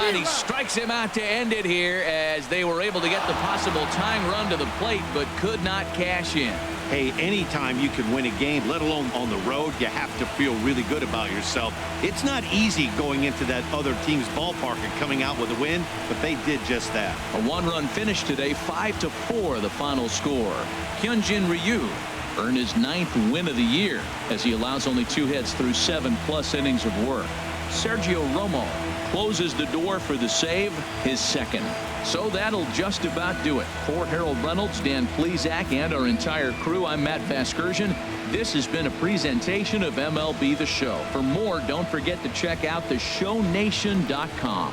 And he strikes him out to end it here as they were able to get the possible tying run to the plate but could not cash in. Hey, anytime you can win a game, let alone on the road, you have to feel really good about yourself. It's not easy going into that other team's ballpark and coming out with a win, but they did just that. A 1-run finish today, 5-4 the final score. Hyunjin Ryu earned his 9th win of the year as he allows only 2 hits through 7+ innings of work. Sergio Romo closes the door for the save, his 2nd. So that'll just about do it. For Harold Reynolds, Dan Plesac, and our entire crew, I'm Matt Vasgersian. This has been a presentation of MLB The Show. For more, don't forget to check out theshownation.com.